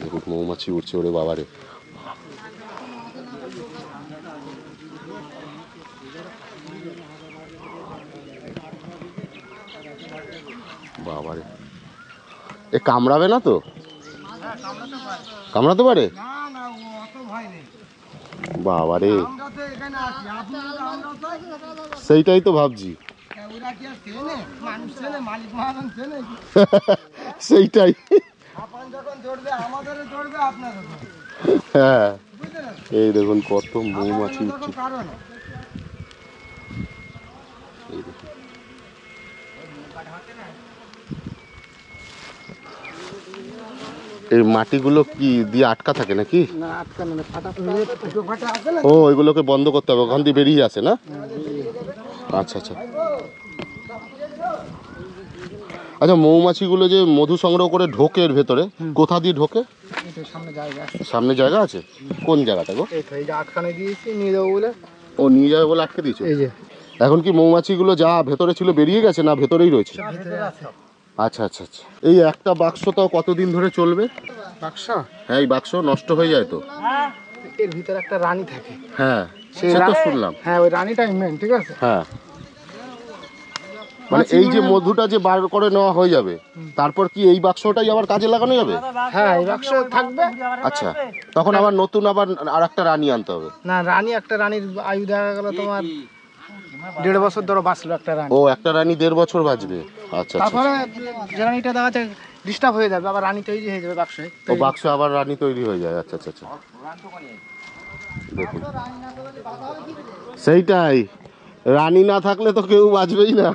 দেখুন মৌমাছি উঠছে, ওরে বাবারে। বাবারে, এ কামড়াবে না তো? কামড়াতে পারে? বাবারে, সেইটাই তো ভাবছি। সেইটাই, হ্যাঁ। এই দেখুন কত মৌমাছি উঠছে। এই দেখুন এই মাটিগুলো কি দিয়ে আটকা থাকে নাকি? ও, এগুলোকে বন্ধ করতে হবে, ওখান দিয়ে বেরিয়ে আসে না? আচ্ছা আচ্ছা আচ্ছা, মৌমাছিগুলো যে মধু সংগ্রহ করে ঢোকে এর ভেতরে, কোথা দিয়ে ঢোকে? সামনে জায়গা আছে? কোন জায়গাটা গো? ও, নিয়ে যাবে বলে আটকে দিয়েছো? এখন কি মৌমাছিগুলো যা ভেতরে ছিল বেরিয়ে গেছে, না ভেতরেই রয়েছে? আচ্ছা আচ্ছা আচ্ছা। এই একটা বাক্স তাও কতদিন ধরে চলবে? বাক্স, হ্যাঁ, এই বাক্স নষ্ট হয়ে যায় তো? এর ভিতরে একটা রানী থাকে। হ্যাঁ, সে তো শুনলাম। হ্যাঁ, ওই রানীটাই মেন, ঠিক আছে। হ্যাঁ, মানে এই যে মধুটা যে বার করে নেওয়া হয়ে যাবে, তারপর কি এই বাক্সটাই আবার কাজে লাগানো যাবে? হ্যাঁ, এই বাক্স থাকবে। আচ্ছা, তখন আবার নতুন আর একটা রানী আনতে হবে? না, একটা রানীর আয়ু দেখা গেল তোমার 1.5 বছর ধরে বাঁচলো একটা রানী। ও, একটা রানী 1.5 বছর বাঁচবে। আচ্ছা আচ্ছা, তারপরে যে রানীটা দেখা যাচ্ছে ডিস্টার্ব হয়ে যাবে, আবার রানী তৈরি হয়ে যাবে বাক্সে। ও বাক্সে আবার রানী তৈরি হয়ে যায়। আচ্ছা আচ্ছা আচ্ছা। দেখুন সেইটাই, রানী না থাকলে তো কেউ বাঁচবেই না।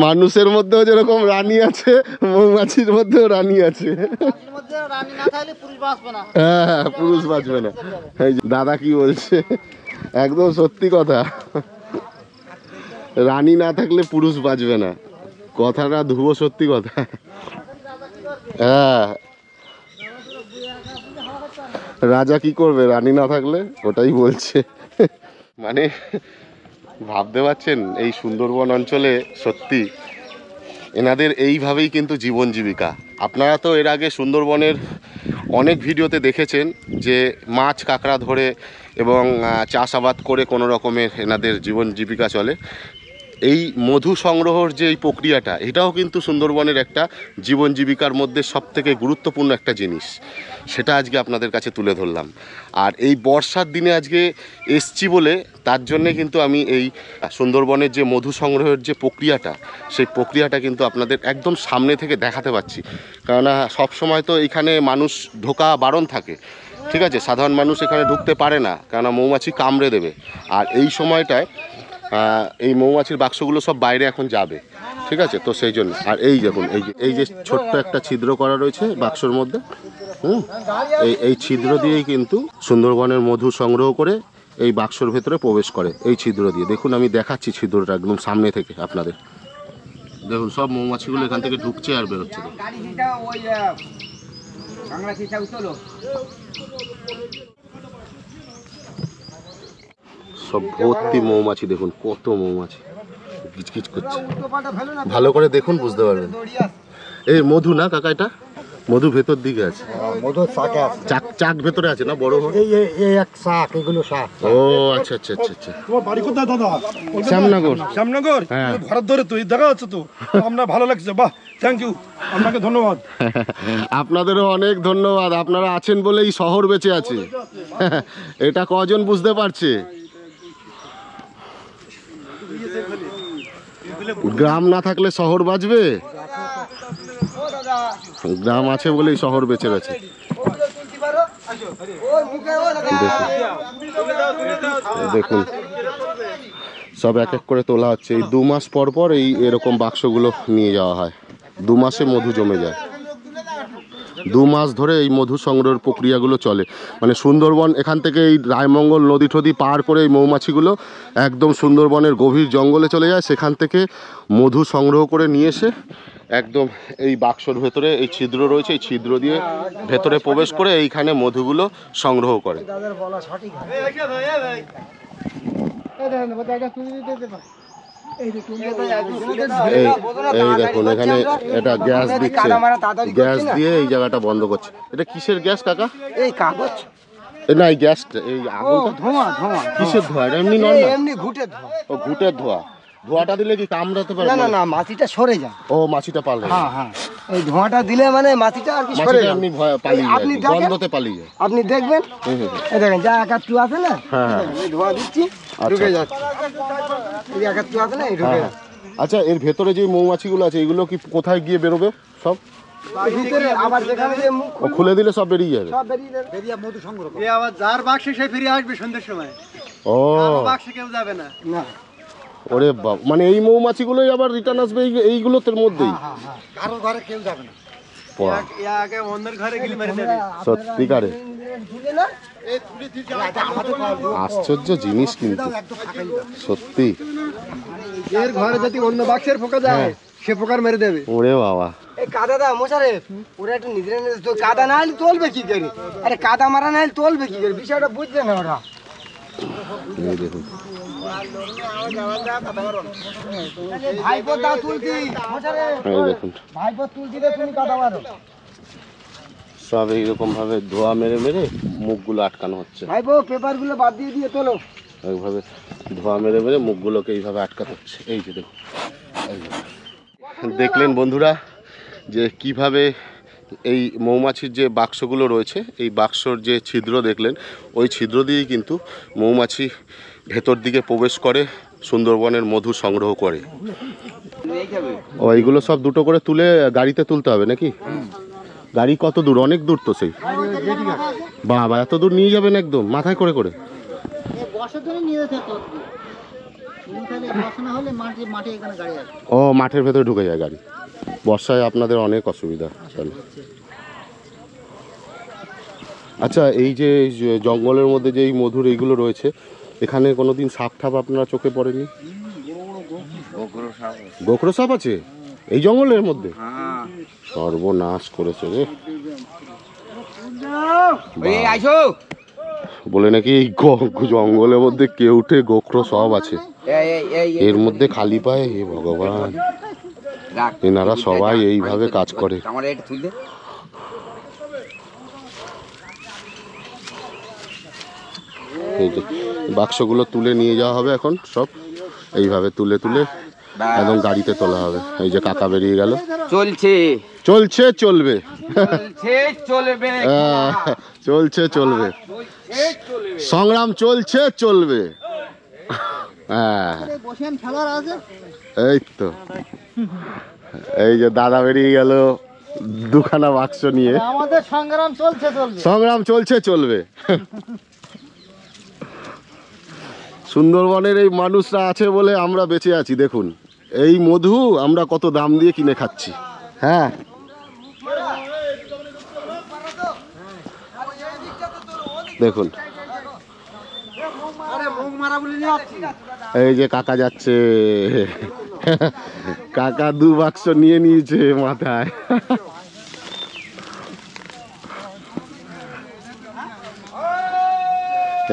মানুষের মধ্যেও যেরকম রানী আছে, মৌমাছির মধ্যেও রানী আছে। হ্যাঁ, পুরুষ বাঁচবে না। এই যে দাদা কি বলছে, একদম সত্যি কথা। রানী না থাকলে পুরুষ বাঁচবে না, কথাটা ধ্রুব সত্যি কথা। হ্যাঁ, রাজা কি করবে রানী না থাকলে, ওটাই বলছে। মানে ভাবতে পারছেন, এই সুন্দরবন অঞ্চলে সত্যি এনাদের এইভাবেই কিন্তু জীবন জীবিকা। আপনারা তো এর আগে সুন্দরবনের অনেক ভিডিওতে দেখেছেন যে মাছ কাঁকড়া ধরে এবং চাষাবাদ করে কোনো রকমের এনাদের জীবন জীবিকা চলে। এই মধু সংগ্রহর যে এই প্রক্রিয়াটা, এটাও কিন্তু সুন্দরবনের একটা জীবন জীবিকার মধ্যে সবথেকে গুরুত্বপূর্ণ একটা জিনিস, সেটা আজকে আপনাদের কাছে তুলে ধরলাম। আর এই বর্ষার দিনে আজকে এসছি বলে তার জন্যে কিন্তু আমি এই সুন্দরবনের যে মধু সংগ্রহের যে প্রক্রিয়াটা, সেই প্রক্রিয়াটা কিন্তু আপনাদের একদম সামনে থেকে দেখাতে পাচ্ছি। কেননা সবসময় তো এখানে মানুষ ঢোকা বারণ থাকে, ঠিক আছে, সাধারণ মানুষ এখানে ঢুকতে পারে না, কেননা মৌমাছি কামড়ে দেবে। আর এই সময়টায় এই মৌমাছির বাক্সগুলো সব বাইরে এখন যাবে, ঠিক আছে, তো সেই জন্য। আর এই দেখুন, এই যে ছোট্ট একটা ছিদ্র করা রয়েছে বাক্সর মধ্যে, এই ছিদ্র দিয়েই কিন্তু সুন্দরবনের মধু সংগ্রহ করে এই বাক্সর ভেতরে প্রবেশ করে, এই ছিদ্র দিয়ে। দেখুন আমি দেখাচ্ছি ছিদ্রটা একদম সামনে থেকে আপনাদের। দেখুন সব মৌমাছিগুলো এখান থেকে ঢুকছে আর বেরোচ্ছে। সব ভর্তি মৌমাছি, দেখুন কত মৌমাছি কিচকিচ করছে। ভালো করে দেখুন বুঝতে পারবেন। এই মধু না কাকা, এটা মধু ভেতর দিকে আছে, মধুর শাকে আছে, চাক ভেতরে আছে না বড়? এই এক শাক, এগুলো শাক। ও আচ্ছা আচ্ছা আচ্ছা আচ্ছা। তোমার বাড়ি কোথায় দাদা? শ্যামনগর। শ্যামনগর? হ্যাঁ। ঘর ধরে তুই দেখা যাচ্ছে তো, আপনার ভালো লাগছে, বাহ, থ্যাংক ইউ, আপনাকে ধন্যবাদ। আপনাদেরও অনেক ধন্যবাদ, আপনারা আছেন বলেই শহর বেঁচে আছে। এটা কজন বুঝতে পারছে? গ্রাম না থাকলে শহর বাঁচবে? গ্রাম আছে বলেই শহর বেঁচে গেছে। দেখুন সব এক এক করে তোলা হচ্ছে। এই 2 মাস পর পর এরকম বাক্সগুলো নিয়ে যাওয়া হয়। 2 মাসে মধু জমে যায়। 2 মাস ধরে এই মধু সংগ্রহের প্রক্রিয়াগুলো চলে। মানে সুন্দরবন এখান থেকে এই রায়মঙ্গল নদী টদী পার করে এই মৌমাছিগুলো একদম সুন্দরবনের গভীর জঙ্গলে চলে যায়। সেখান থেকে মধু সংগ্রহ করে নিয়ে এসে একদম এই বাক্সর ভেতরে এই ছিদ্র রয়েছে, এই ছিদ্র দিয়ে ভেতরে প্রবেশ করে এইখানে মধুগুলো সংগ্রহ করে। এই দেখুন এখানে এটা গ্যাস দিচ্ছে, গ্যাস দিয়ে এই জায়গাটা বন্ধ করছে। এটা কিসের গ্যাস কাকা? এই কাগজ না, এই গ্যাসটা, এই আগুনটা ধোঁয়া ধোঁয়া। কিসের ধোঁয়া? এটা এমনি নর্মাল? এমনি ঘুটে ধোঁয়া। ও ঘুটের ধোঁয়া। ধোঁয়াটা দিলে কি কামড়াতে পারবে? না না না, মাছিটা সরে যায়। ও মাছিটা পালায়? হ্যাঁ হ্যাঁ, এই ধোঁয়াটা দিলে মানে মাছিটা আর কি সরে মাছিটা যায়। এমনি পালিয়ে আপনি যায়, দেখেন, গন্ধতে পালিয়ে যায়। আপনি দেখবেন, এই দেখেন যা একাত্তু আছে না, হ্যাঁ হ্যাঁ। এই ধোঁয়া দিচ্ছি, ঢুকে যাচ্ছে। এই একাত্তু আছে না, এই ঢুকে যাচ্ছে। আচ্ছা, এর ভেতরে যে মৌমাছিগুলো আছে এগুলো কি কোথায় গিয়ে বেরোবে? সব ভিতরে আবার যেখানে যে মুখ ও খুলে দিলে সব বেরিয়ে যাবে? সব বেরিয়ে মধু সংগ্রহ করে। আবার যার বাক্সে সে ফিরে আসবে সন্ধ্যের সময়, ও বাক্সে কেউ যাবে না। না, ওরে বাবা, মানে এই মৌমাছিগুলোই আবার রিটার্ন আসবে এইগুলোর মধ্যেই? হ্যাঁ হ্যাঁ, কারোর ঘরে কেউ যাবে না। বাহ, আগে অন্যের ঘরে গিয়ে মেরে দেবে। সত্যিকারে ঢুকে না, এই তুলি তুলি আমাদের আশ্চর্য জিনিস কিন্তু একদম ফাঁকাই যাবে। সত্যি। এর ঘরে যদি অন্য বাক্সের পোকা যায়, সে পোকার মেরে দেবে। ওরে বাবা, এই কাদা দা মশারে, ওরা একটু নিজের তো কাদা না হলে তোলবে কি করে? আরে কাদা মারা না হলে তোলবে কি করে? বিষয়টা বুঝছে না ওরা। এই দেখুন ভাইপো দা তুলতি মশারে, এই দেখুন ভাইপো তুলতি রে, তুমি কাদা মারো। সব এইরকম ভাবে ধোয়া মেরে মেরে মুখগুলো আটকানো হচ্ছে। ভাইপো পেপার গুলো বাদ দিয়ে দিয়ে তোলো। এইভাবে ধোয়া মেরে মেরে মুখগুলোকে এইভাবে আটকাতে হচ্ছে। এই যে দেখুন, এই যে। দেখলেন বন্ধুরা যে কিভাবে এই মৌমাছির যে বাক্সগুলো রয়েছে, এই বাক্সর যে ছিদ্র দেখলেন, ওই ছিদ্র দিয়েই কিন্তু মৌমাছি ভেতর দিকে প্রবেশ করে, সুন্দরবনের মধু সংগ্রহ করে। ও এইগুলো সব দুটো করে তুলে গাড়িতে তুলতে হবে নাকি? গাড়ি কত দূর? অনেক দূর তো সেই। বাবা এত দূর নিয়ে যাবেন একদম মাথায় করে করে? ও মাঠের ভেতরে ঢুকে যায় গাড়ি, বর্ষায় আপনাদের অনেক অসুবিধা। চলো আচ্ছা, এই যে জঙ্গলের মধ্যে যে এই মধুর এইগুলো রয়েছে, এখানে কোনোদিন সাপ ঠাপ আপনারা চোখে পড়েনি? গোখরো সাপ আছে এই জঙ্গলের মধ্যে? সর্বনাশ করেছে রে। বলে নাকি এই জঙ্গলের মধ্যে কেউটে গোখরো সব আছে, এর মধ্যে খালি পায়। হে ভগবান, এনারা সবাই এইভাবে কাজ করে। এই যে বাক্সগুলো তুলে নিয়ে যাওয়া হবে এখন, সব এইভাবে তুলে তুলে একদম গাড়িতে তোলা হবে। এই যে কাকা বেরিয়ে গেল। চলছে চলছে চলবে, চলছে চলবে, সংগ্রাম চলছে চলবে। হ্যাঁ এই তো, এই যে দাদা বেরিয়ে গেল দুখানা বাক্স নিয়ে। আমাদের সংগ্রাম চলছে চলবে, সংগ্রাম চলছে চলবে। সুন্দরবনের এই মানুষরা আছে বলে আমরা বেঁচে আছি। দেখুন এই মধু আমরা কত দাম দিয়ে কিনে খাচ্ছি। হ্যাঁ দেখুন, এই যে কাকা যাচ্ছে, কাকা 2 বাক্স নিয়ে নিয়েছে মাথায়।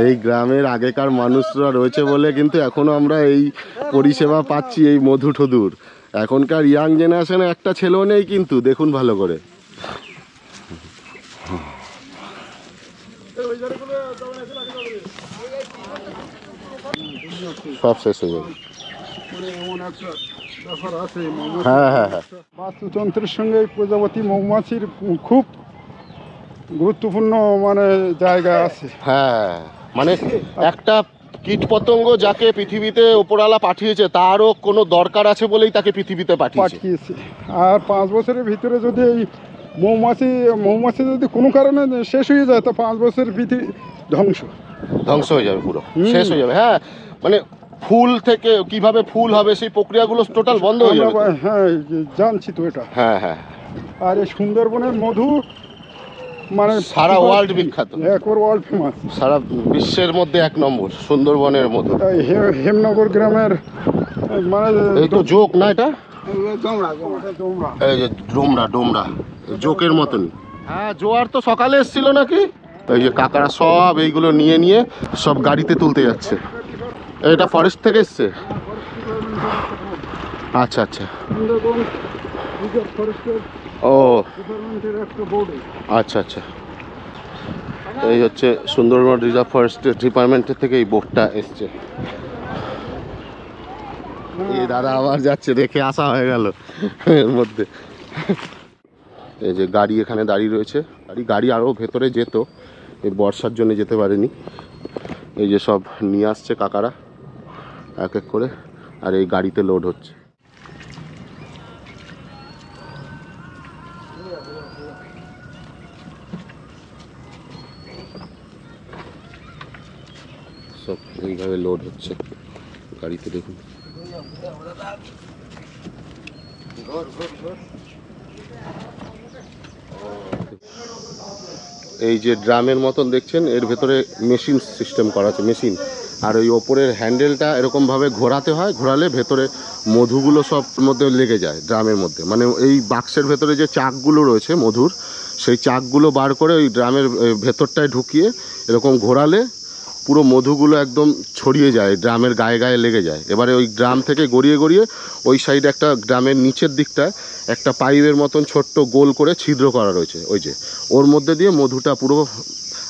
এই গ্রামের আগেকার মানুষরা রয়েছে বলে কিন্তু এখনো আমরা এই পরিষেবা পাচ্ছি, এই মধু ঠধুর। এখনকার ইয়াং জেনারেশনে একটা ছেলেও নেই কিন্তু, দেখুন ভালো করে। সব শেষ হয়ে যাবে। হ্যাঁ হ্যাঁ হ্যাঁ, বাস্তুতন্ত্রের সঙ্গে এই প্রজাপতি মৌমাছির খুব গুরুত্বপূর্ণ মানে জায়গা আছে। হ্যাঁ মানে একটা কীট পতঙ্গ যাকে পৃথিবীতে উপরওয়ালা পাঠিয়েছে, তারও কোনো দরকার আছে বলেই তাকে পৃথিবীতে পাঠিয়েছে। আর 5 বছরের ভিতরে যদি এই মৌমাছি যদি কোনো কারণে শেষ হয়ে যায়, তো 5 বছরের পৃথিবী ধ্বংস হয়ে যাবে, পুরো শেষ হয়ে যাবে। হ্যাঁ মানে ফুল থেকে কিভাবে ফুল হবে সেই প্রক্রিয়াগুলো টোটাল বন্ধ হয়ে যাবে। হ্যাঁ জানছি তো এটা। হ্যাঁ হ্যাঁ, আর এই সুন্দরবনের মধু মানে সারা ওয়ার্ল্ড বিখ্যাত, একবার ওয়ার্ল্ড ফেমাস, সারা বিশ্বের মধ্যে 1 নম্বর সুন্দরবনের মধু। হেমনগর গ্রামের মানে এই তো জোক না, এটা এই যে ডোমরা জোকের মতন। হ্যাঁ জোয়ার তো সকালে এসেছিল নাকি? এই যে কাকারা সব এইগুলো নিয়ে নিয়ে সব গাড়িতে তুলতে যাচ্ছে। এটা ফরেস্ট থেকে এসছে? আচ্ছা আচ্ছা, ও আচ্ছা আচ্ছা, এই হচ্ছে সুন্দরবন রিজার্ভ ফরেস্ট ডিপার্টমেন্টের থেকে এই বোটটা এসছে। এই দাদা আবার যাচ্ছে, রেখে আসা হয়ে গেল এর মধ্যে। এই যে গাড়ি এখানে দাঁড়িয়ে রয়েছে, গাড়ি আরও ভেতরে যেত, এই বর্ষার জন্য যেতে পারেনি। এই যে সব নিয়ে আসছে কাকারা এক এক করে, আর এই গাড়িতে লোড হচ্ছে। সব এইভাবে লোড হচ্ছে গাড়িতে, দেখুন। এই যে ড্রামের মতন দেখছেন, এর ভেতরে মেশিন সিস্টেম করা আছে, মেশিন। আর ওই ওপরের হ্যান্ডেলটা এরকমভাবে ঘোরাতে হয়, ঘোরালে ভেতরে মধুগুলো সব মধ্যে লেগে যায় ড্রামের মধ্যে। মানে এই বাক্সের ভেতরে যে চাকগুলো রয়েছে মধুর, সেই চাকগুলো বার করে ওই ড্রামের ভেতরটায় ঢুকিয়ে এরকম ঘোরালে পুরো মধুগুলো একদম ছড়িয়ে যায়, ড্রামের গায়ে গায়ে লেগে যায়। এবারে ওই ড্রাম থেকে গড়িয়ে গড়িয়ে ওই সাইডে একটা ড্রামের নিচের দিকটায় একটা পাইপের মতন ছোট্ট গোল করে ছিদ্র করা রয়েছে, ওই যে ওর মধ্যে দিয়ে মধুটা পুরো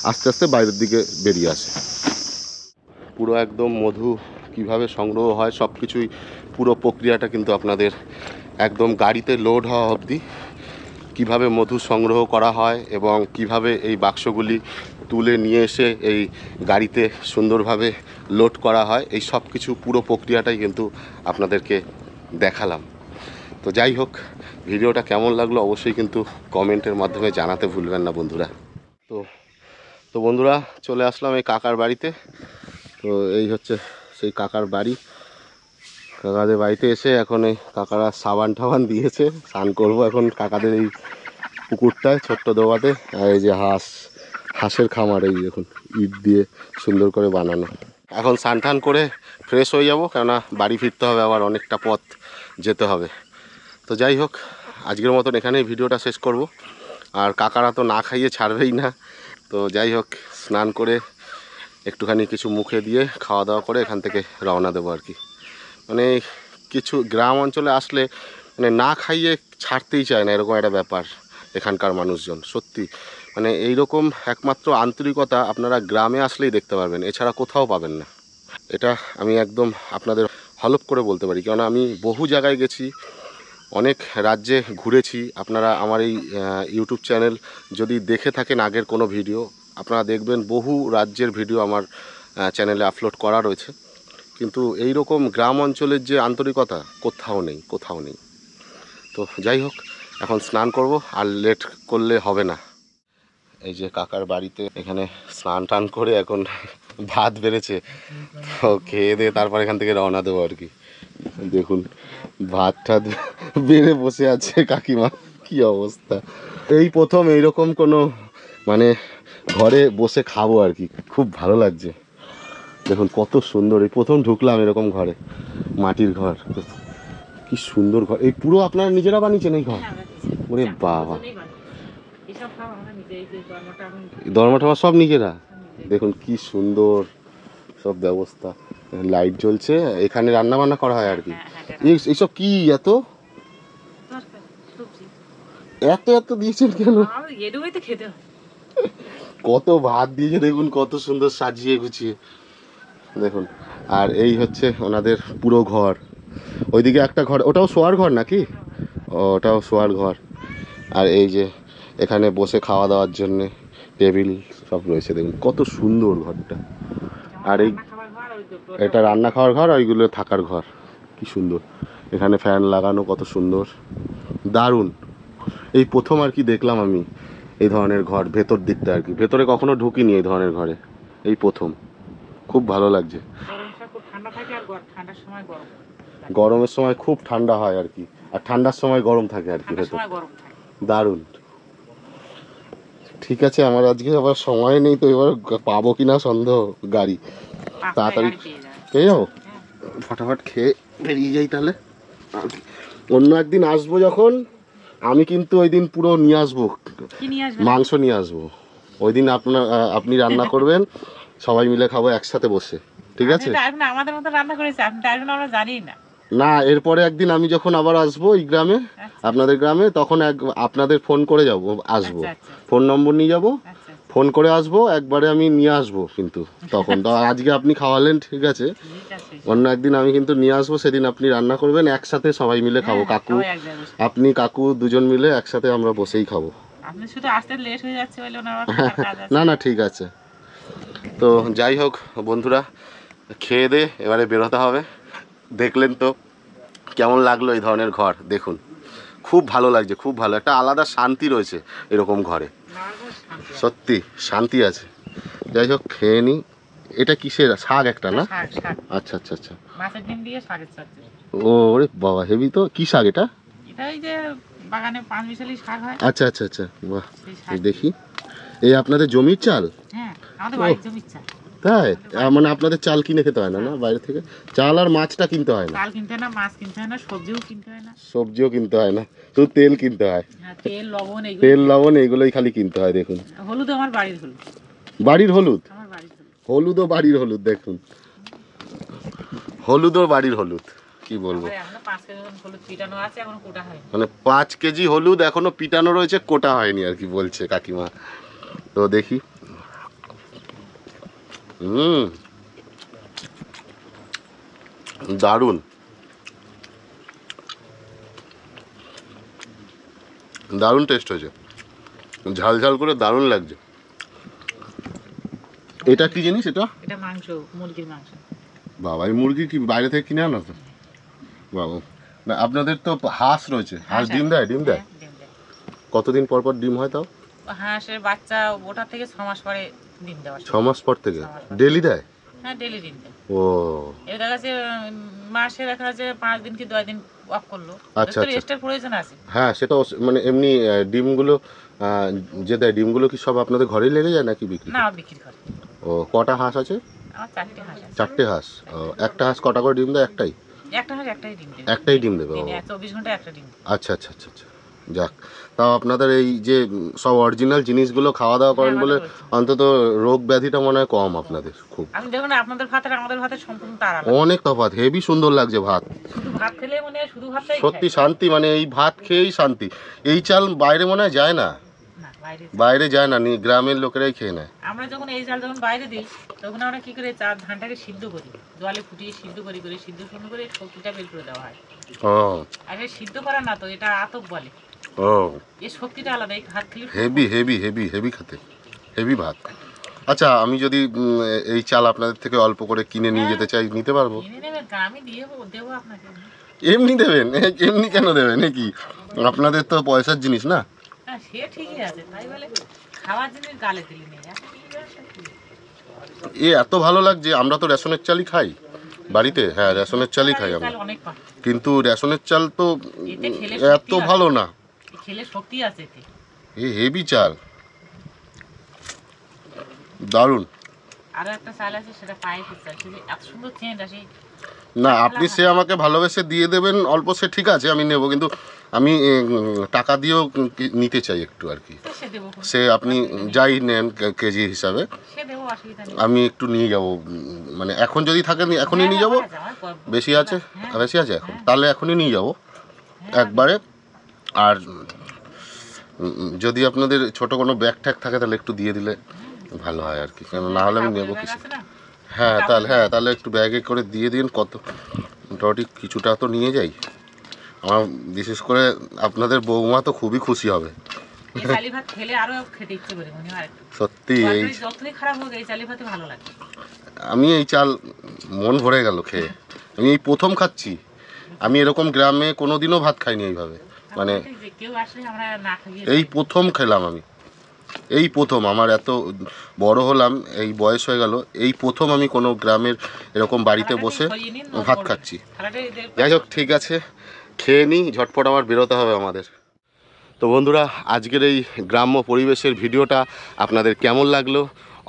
আস্তে আস্তে বাইরের দিকে বেরিয়ে আসে। পুরো একদম মধু কিভাবে সংগ্রহ হয় সব কিছুই, পুরো প্রক্রিয়াটা কিন্তু আপনাদের একদম গাড়িতে লোড হওয়া অবধি কিভাবে মধু সংগ্রহ করা হয় এবং কিভাবে এই বাক্সগুলি তুলে নিয়ে এসে এই গাড়িতে সুন্দরভাবে লোড করা হয়, এই সব কিছু পুরো প্রক্রিয়াটাই কিন্তু আপনাদেরকে দেখালাম। তো যাই হোক, ভিডিওটা কেমন লাগলো অবশ্যই কিন্তু কমেন্টের মাধ্যমে জানাতে ভুলবেন না বন্ধুরা। তো তো বন্ধুরা, চলে আসলাম এই কাকার বাড়িতে। তো এই হচ্ছে সেই কাকার বাড়ি। কাকাদের বাড়িতে এসে এখন এই কাকারা সাবান টাবান দিয়েছে, স্নান করবো এখন কাকাদের এই পুকুরটায় ছোট্ট দোবাতে। আর এই যে হাঁসের খামার, এই দেখুন ইট দিয়ে সুন্দর করে বানানো। এখন স্নান টান করে ফ্রেশ হয়ে যাব, কেননা বাড়ি ফিরতে হবে, আবার অনেকটা পথ যেতে হবে। তো যাই হোক, আজকের মতন এখানেই ভিডিওটা শেষ করব। আর কাকারা তো না খাইয়ে ছাড়বেই না। তো যাই হোক, স্নান করে একটুখানি কিছু মুখে দিয়ে খাওয়া দাওয়া করে এখান থেকে রওনা দেবো আর কি। মানে কিছু গ্রাম অঞ্চলে আসলে মানে না খাইয়ে ছাড়তেই চায় না, এরকম একটা ব্যাপার এখানকার মানুষজন। সত্যি মানে এইরকম একমাত্র আন্তরিকতা আপনারা গ্রামে আসলেই দেখতে পারবেন, এছাড়া কোথাও পাবেন না। এটা আমি একদম আপনাদের হলপ করে বলতে পারি, কেননা আমি বহু জায়গায় গেছি, অনেক রাজ্যে ঘুরেছি। আপনারা আমার এই ইউটিউব চ্যানেল যদি দেখে থাকেন আগের কোনো ভিডিও, আপনারা দেখবেন বহু রাজ্যের ভিডিও আমার চ্যানেলে আপলোড করা রয়েছে। কিন্তু এই রকম গ্রাম অঞ্চলের যে আন্তরিকতা কোথাও নেই, কোথাও নেই। তো যাই হোক, এখন স্নান করব, আর লেট করলে হবে না। এই যে কাকার বাড়িতে এখানে স্নান টান করে এখন ভাত বেড়েছে, তো খেয়ে দিয়ে তারপর এখান থেকে রওনা দেবো আর কি। দেখুন ভাত টাত বেড়ে বসে আছে কাকিমা, কি অবস্থা। এই প্রথম এইরকম কোনো মানে ঘরে বসে খাবো আর কি, খুব ভালো লাগছে। দেখুন কত সুন্দর, এই প্রথম ঢুকলাম এরকম ঘরে, মাটির ঘর, কি সুন্দর ঘর। এই পুরো আপনারা নিজেরা বানিয়েছেন এই ঘর? ওরে বাবা, এসব খাওয়া আমরা নিজে, এই যে গরমটা এখন দরমাটমা সব নিজেরা। দেখুন কি সুন্দর সব ব্যবস্থা, লাইট জ্বলছে, এখানে রান্না বান্না করা হয় আর কি। এইসব কি এত তরকারি, সবজি এত এত দিয়েছেন কেন? আমাদের এডুই তো খেতে হয়। কত ভাত দিয়েছে দেখুন, কত সুন্দর সাজিয়ে গুছিয়ে দেখুন। আর এই হচ্ছে ওনাদের পুরো ঘর। ওইদিকে একটা ঘর, ওটাও শোয়ার ঘর নাকি? ওটাও শোয়ার ঘর। আর এই যে এখানে বসে খাওয়া দাওয়ার জন্যে টেবিল সব রয়েছে, দেখুন কত সুন্দর ঘরটা। আর এই খাবার ঘর, ওই দুটো এটা রান্না খাওয়ার ঘর, আর ওইগুলো থাকার ঘর। কি সুন্দর, এখানে ফ্যান লাগানো, কত সুন্দর, দারুণ। এই প্রথম আর কি দেখলাম আমি এই ধরনের ঘর, ভেতর দিকটা আর কি। ভেতরে কখনো ঢুকিনি এই ধরনের ঘরে, এই প্রথম। খুব ভালো লাগছে। গরমটা খুব ঠান্ডা থাকে, আর ঠান্ডার সময় গরম, গরমের সময় খুব ঠান্ডা হয় আর কি, আর ঠান্ডার সময় গরম থাকে আর কি ঠান্ডার ভেতর। সময় গরম থাকে। দারুণ। ঠিক আছে, আমার আজকে আবার সময় নেই, তো এবার পাবো কিনা সন্দেহ গাড়ি। তাড়াতাড়ি পেয়ে যাবো, ফটাফট খেয়ে বেরিয়ে যাই তাহলে। অন্য একদিন আসবো যখন, আমি কিন্তু ওই দিন পুরো নিয়ে আসবো, কি নিয়ে আসবেন? মাংস নিয়ে আসবো। ওই দিন আপনি রান্না করবেন, সবাই মিলে খাবো একসাথে বসে, ঠিক আছে? আপনি আমাদের মতো রান্না করেছে, আপনি আসবেন আমরা জানি না। না, এরপরে একদিন আমি যখন আবার আসবো এই গ্রামে, আপনাদের গ্রামে, তখন আপনাদের ফোন করে যাব, আসবো, ফোন নম্বর নিয়ে যাব, ফোন করে আসবো, একবারে আমি নিয়ে আসবো কিন্তু তখন। তো আজকে আপনি খাওয়ালেন, ঠিক আছে, অন্য একদিন আমি কিন্তু নিয়ে আসবো, সেদিন আপনি রান্না করবেন, একসাথে সবাই মিলে খাবো। কাকু, আপনি কাকু দুজন মিলে একসাথে আমরা বসেই খাবো। আপনি শুধু আসতে লেট হয়ে যাচ্ছে বলে ওনার কাজ আছে। না না, ঠিক আছে। তো যাই হোক বন্ধুরা, খেয়ে দে এবারে বেরোতে হবে। দেখলেন তো কেমন লাগলো এই ধরনের ঘর, দেখুন খুব ভালো লাগছে, খুব ভালো, একটা আলাদা শান্তি রয়েছে এরকম ঘরে, সত্যি শান্তি আছে। যাই হোক, খেয়ে নিই। এটা কিসের শাক একটা না? আচ্ছা আচ্ছা আচ্ছা, মাছের ডিম দিয়ে শাকের চচ্চড়ি। ওরে বাবা, হেভি তো। কি শাক এটা? এটা ওই যে বাগানে 5 মিশালি শাক হয়। আচ্ছা আচ্ছা আচ্ছা, বাহ, দেখি। এই আপনাদের জমির চাল? হ্যাঁ, আমাদের বাড়ির জমির চাল। তাই? মানে আপনাদের চাল কিনে খেতে হয় না, না বাইরে থেকে? চাল আর মাছটা কিনতে হয় না? চাল কিনতে হয় না, মাছ কিনতে হয় না, সবজিও কিনতে হয় না। সবজিও কিনতে হয় না, শুধু তেল কিনতে হয়। হ্যাঁ, তেল লবণ এগুলো। তেল লবণ এগুলোই খালি কিনতে হয়। দেখুন, হলুদ আমার বাড়ির হলুদ। বাড়ির হলুদ? আমার বাড়ির হলুদ। হলুদও বাড়ির হলুদ, দেখুন হলুদও বাড়ির হলুদ, কি বলবো। এখনো 5 কেজি হলুদ পিটানো আছে, এখনো কোটা হয়। মানে 5 কেজি হলুদ এখনো পিটানো রয়েছে, কোটা হয়নি আর কি বলছে কাকিমা। তো দেখি। দারুণ, দারুণ টেস্ট হয়েছে, ঝাল ঝাল করে দারুণ লাগছে। এটা কি জিনিস? এটা এটা মাংস, মুরগির মাংস। বাবা, এই মুরগি কি বাইরে থেকে কিনে আনা তো? বাবা, না আপনাদের তো হাঁস রয়েছে, হাঁস ডিম দেয়? ডিম দেয় হ্যাঁ, ডিম দেয়। কতদিন পর পর ডিম হয় তাও? হাঁসের বাচ্চা ওটা থেকে 6 মাস পরে ডিম দেওয়া শুরু। 6 মাস পর থেকে 6 মাস পর। ডেলি দেয়? হ্যাঁ, ডেলি ডিম দেয়। ও এবার দেখা যাচ্ছে মাসে দেখা যাচ্ছে 5 দিন কি 2 দিন অফ করলো, আচ্ছা, তো আচ্ছা। রেস্টের প্রয়োজন আছে। হ্যাঁ সেটা মানে এমনি ডিমগুলো যে দেয় ডিমগুলো কি সব আপনাদের ঘরেই লেগে যায় নাকি বিক্রি? না, বিক্রি করে। ও কটা হাঁস আছে? আমার 4টে হাঁস আছে। 4টে হাঁস। ও, একটা হাঁস কটা করে ডিম দেয়? একটাই? একটা হাঁস একটাই ডিম দেবে। একটাই ডিম দেবে? ও 24 ঘন্টায় একটা ডিম। আচ্ছা আচ্ছা আচ্ছা আচ্ছা, যাক। তাও আপনাদের এই যে সব অরিজিনাল জিনিসগুলো খাওয়া দাওয়া করেন হ্যাঁ, বলে আমাদের হচ্ছে। অন্তত রোগ ব্যাধিটা মনে হয় কম আপনাদের খুব। আমি দেখুন আপনাদের ভাতের আমাদের ভাতের সম্পূর্ণ তার আলাদা। অনেক তফাৎ, হেভি সুন্দর লাগছে ভাত, শুধু ভাত খেলে মনে হয় শুধু ভাতটাই সত্যি খাই। শান্তি, মানে এই ভাত খেয়েই শান্তি। এই চাল বাইরে মনে হয় যায় না, না, বাইরে বাইরে যায় না, গ্রামের লোকেরাই খেয়ে নেয়। আমরা যখন এই চাল যখন বাইরে দিই তখন আমরা কি করে ধানটাকে সিদ্ধ করি, জলে ফুটিয়ে সিদ্ধ করি, সিদ্ধ করে শক্তিটা বের করে দেওয়া হয়। ও আর এটা সিদ্ধ করা না তো, এটা আতপ বলে। ও এই শক্তিটা আলাদা, এই ভাত খেলে হেভি হেভি হেভি হেভি খেতে, হেভি ভাত। আচ্ছা আমি যদি এই চাল আপনাদের থেকে অল্প করে কিনে নিয়ে যেতে চাই, নিতে পারবো? কিনে নেবেন, আমি দেবো আপনাকে। এমনি দেবেন? এমনি কেন দেবেন? কি আপনাদের তো পয়সার জিনিস না? হ্যাঁ, সে ঠিকই আছে, তাই বলে খাওয়ার জিনিস গালে দিলি নেই। এ এত ভালো লাগছে, আমরা তো রেশনের চালই খাই বাড়িতে। হ্যাঁ রেশনের চালই খাই আমরা, অনেক পায়, কিন্তু রেশনের চাল তো এতে খেলে এত শক্তি আছে। ভালো না, খেলে শক্তি আছে এতে। এ হেভি চাল, দারুণ। আরো একটা চাল আছে, সেটা পায়েসের চাল, সেটা এত সুন্দর চেঞ্জ আসে। না আপনি সে আমাকে ভালোবেসে দিয়ে দেবেন অল্প, সে ঠিক আছে আমি নেব, কিন্তু আমি টাকা দিয়েও নিতে চাই একটু আর কি। সে দেবো, সে আপনি যাই নেন কেজি হিসাবে, সে দেবো, অসুবিধা নেই। আমি একটু নিয়ে যাব, মানে এখন যদি থাকে এখনই নিয়ে যাব। বেশি আছে? বেশি আছে এখন, তাহলে এখনই নিয়ে যাব একবারে। আর যদি আপনাদের ছোট কোনো ব্যাগ ট্যাগ থাকে তাহলে একটু দিয়ে দিলে ভালো হয় আর কি, কেন না হলে আমি নেবো কিছু। হ্যাঁ তাহলে একটু ব্যাগে করে দিয়ে দিন, কত মোটামুটি কিছুটা তো নিয়ে যাই। আমার বিশেষ করে আপনাদের বৌমা তো খুবই খুশি হবে এই চালি ভাত খেলে আরো খেতে ইচ্ছে করে মনে হয়। সত্যি। এই যতই খারাপ হোক এই চালি ভাতে ভালো লাগে। আমি এই চাল মন ভরে গেল খেয়ে, আমি এই প্রথম খাচ্ছি। আমি এরকম গ্রামে কোনোদিনও ভাত খাইনি এইভাবে, মানে কেউ আসলে আমরা না খাইয়ে এই প্রথম খেলাম আমি, এই প্রথম। আমার এত বড় হলাম, এই বয়স হয়ে গেল, এই প্রথম আমি কোনো গ্রামের এরকম বাড়িতে বসে ভাত খাচ্ছি। যাই হোক ঠিক আছে, খেয়ে নিই, ঝটপট আবার বেরোতে হবে আমাদের। তো বন্ধুরা, আজকের এই গ্রাম্য পরিবেশের ভিডিওটা আপনাদের কেমন লাগলো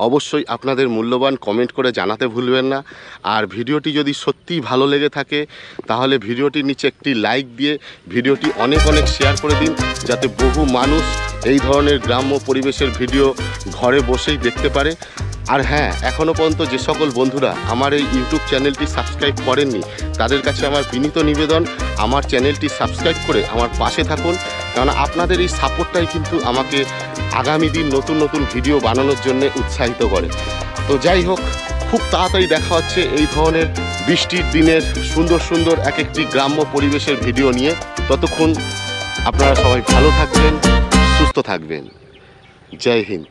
অবশ্যই আপনাদের মূল্যবান কমেন্ট করে জানাতে ভুলবেন না। আর ভিডিওটি যদি সত্যিই ভালো লেগে থাকে তাহলে ভিডিওটির নিচে একটি লাইক দিয়ে ভিডিওটি অনেক অনেক শেয়ার করে দিন, যাতে বহু মানুষ এই ধরনের গ্রাম্য পরিবেশের ভিডিও ঘরে বসেই দেখতে পারে। আর হ্যাঁ, এখনও পর্যন্ত যে সকল বন্ধুরা আমার এই ইউটিউব চ্যানেলটি সাবস্ক্রাইব করেননি তাদের কাছে আমার বিনীত নিবেদন, আমার চ্যানেলটি সাবস্ক্রাইব করে আমার পাশে থাকুন, কেননা আপনাদের এই সাপোর্টটাই কিন্তু আমাকে আগামী দিন নতুন নতুন ভিডিও বানানোর জন্য উৎসাহিত করে। তো যাই হোক, খুব তাড়াতাড়ি দেখা হচ্ছে এই ধরনের বৃষ্টির দিনের সুন্দর সুন্দর এক একটি গ্রাম্য পরিবেশের ভিডিও নিয়ে। ততক্ষণ আপনারা সবাই ভালো থাকবেন, সুস্থ থাকবেন। জয় হিন্দ।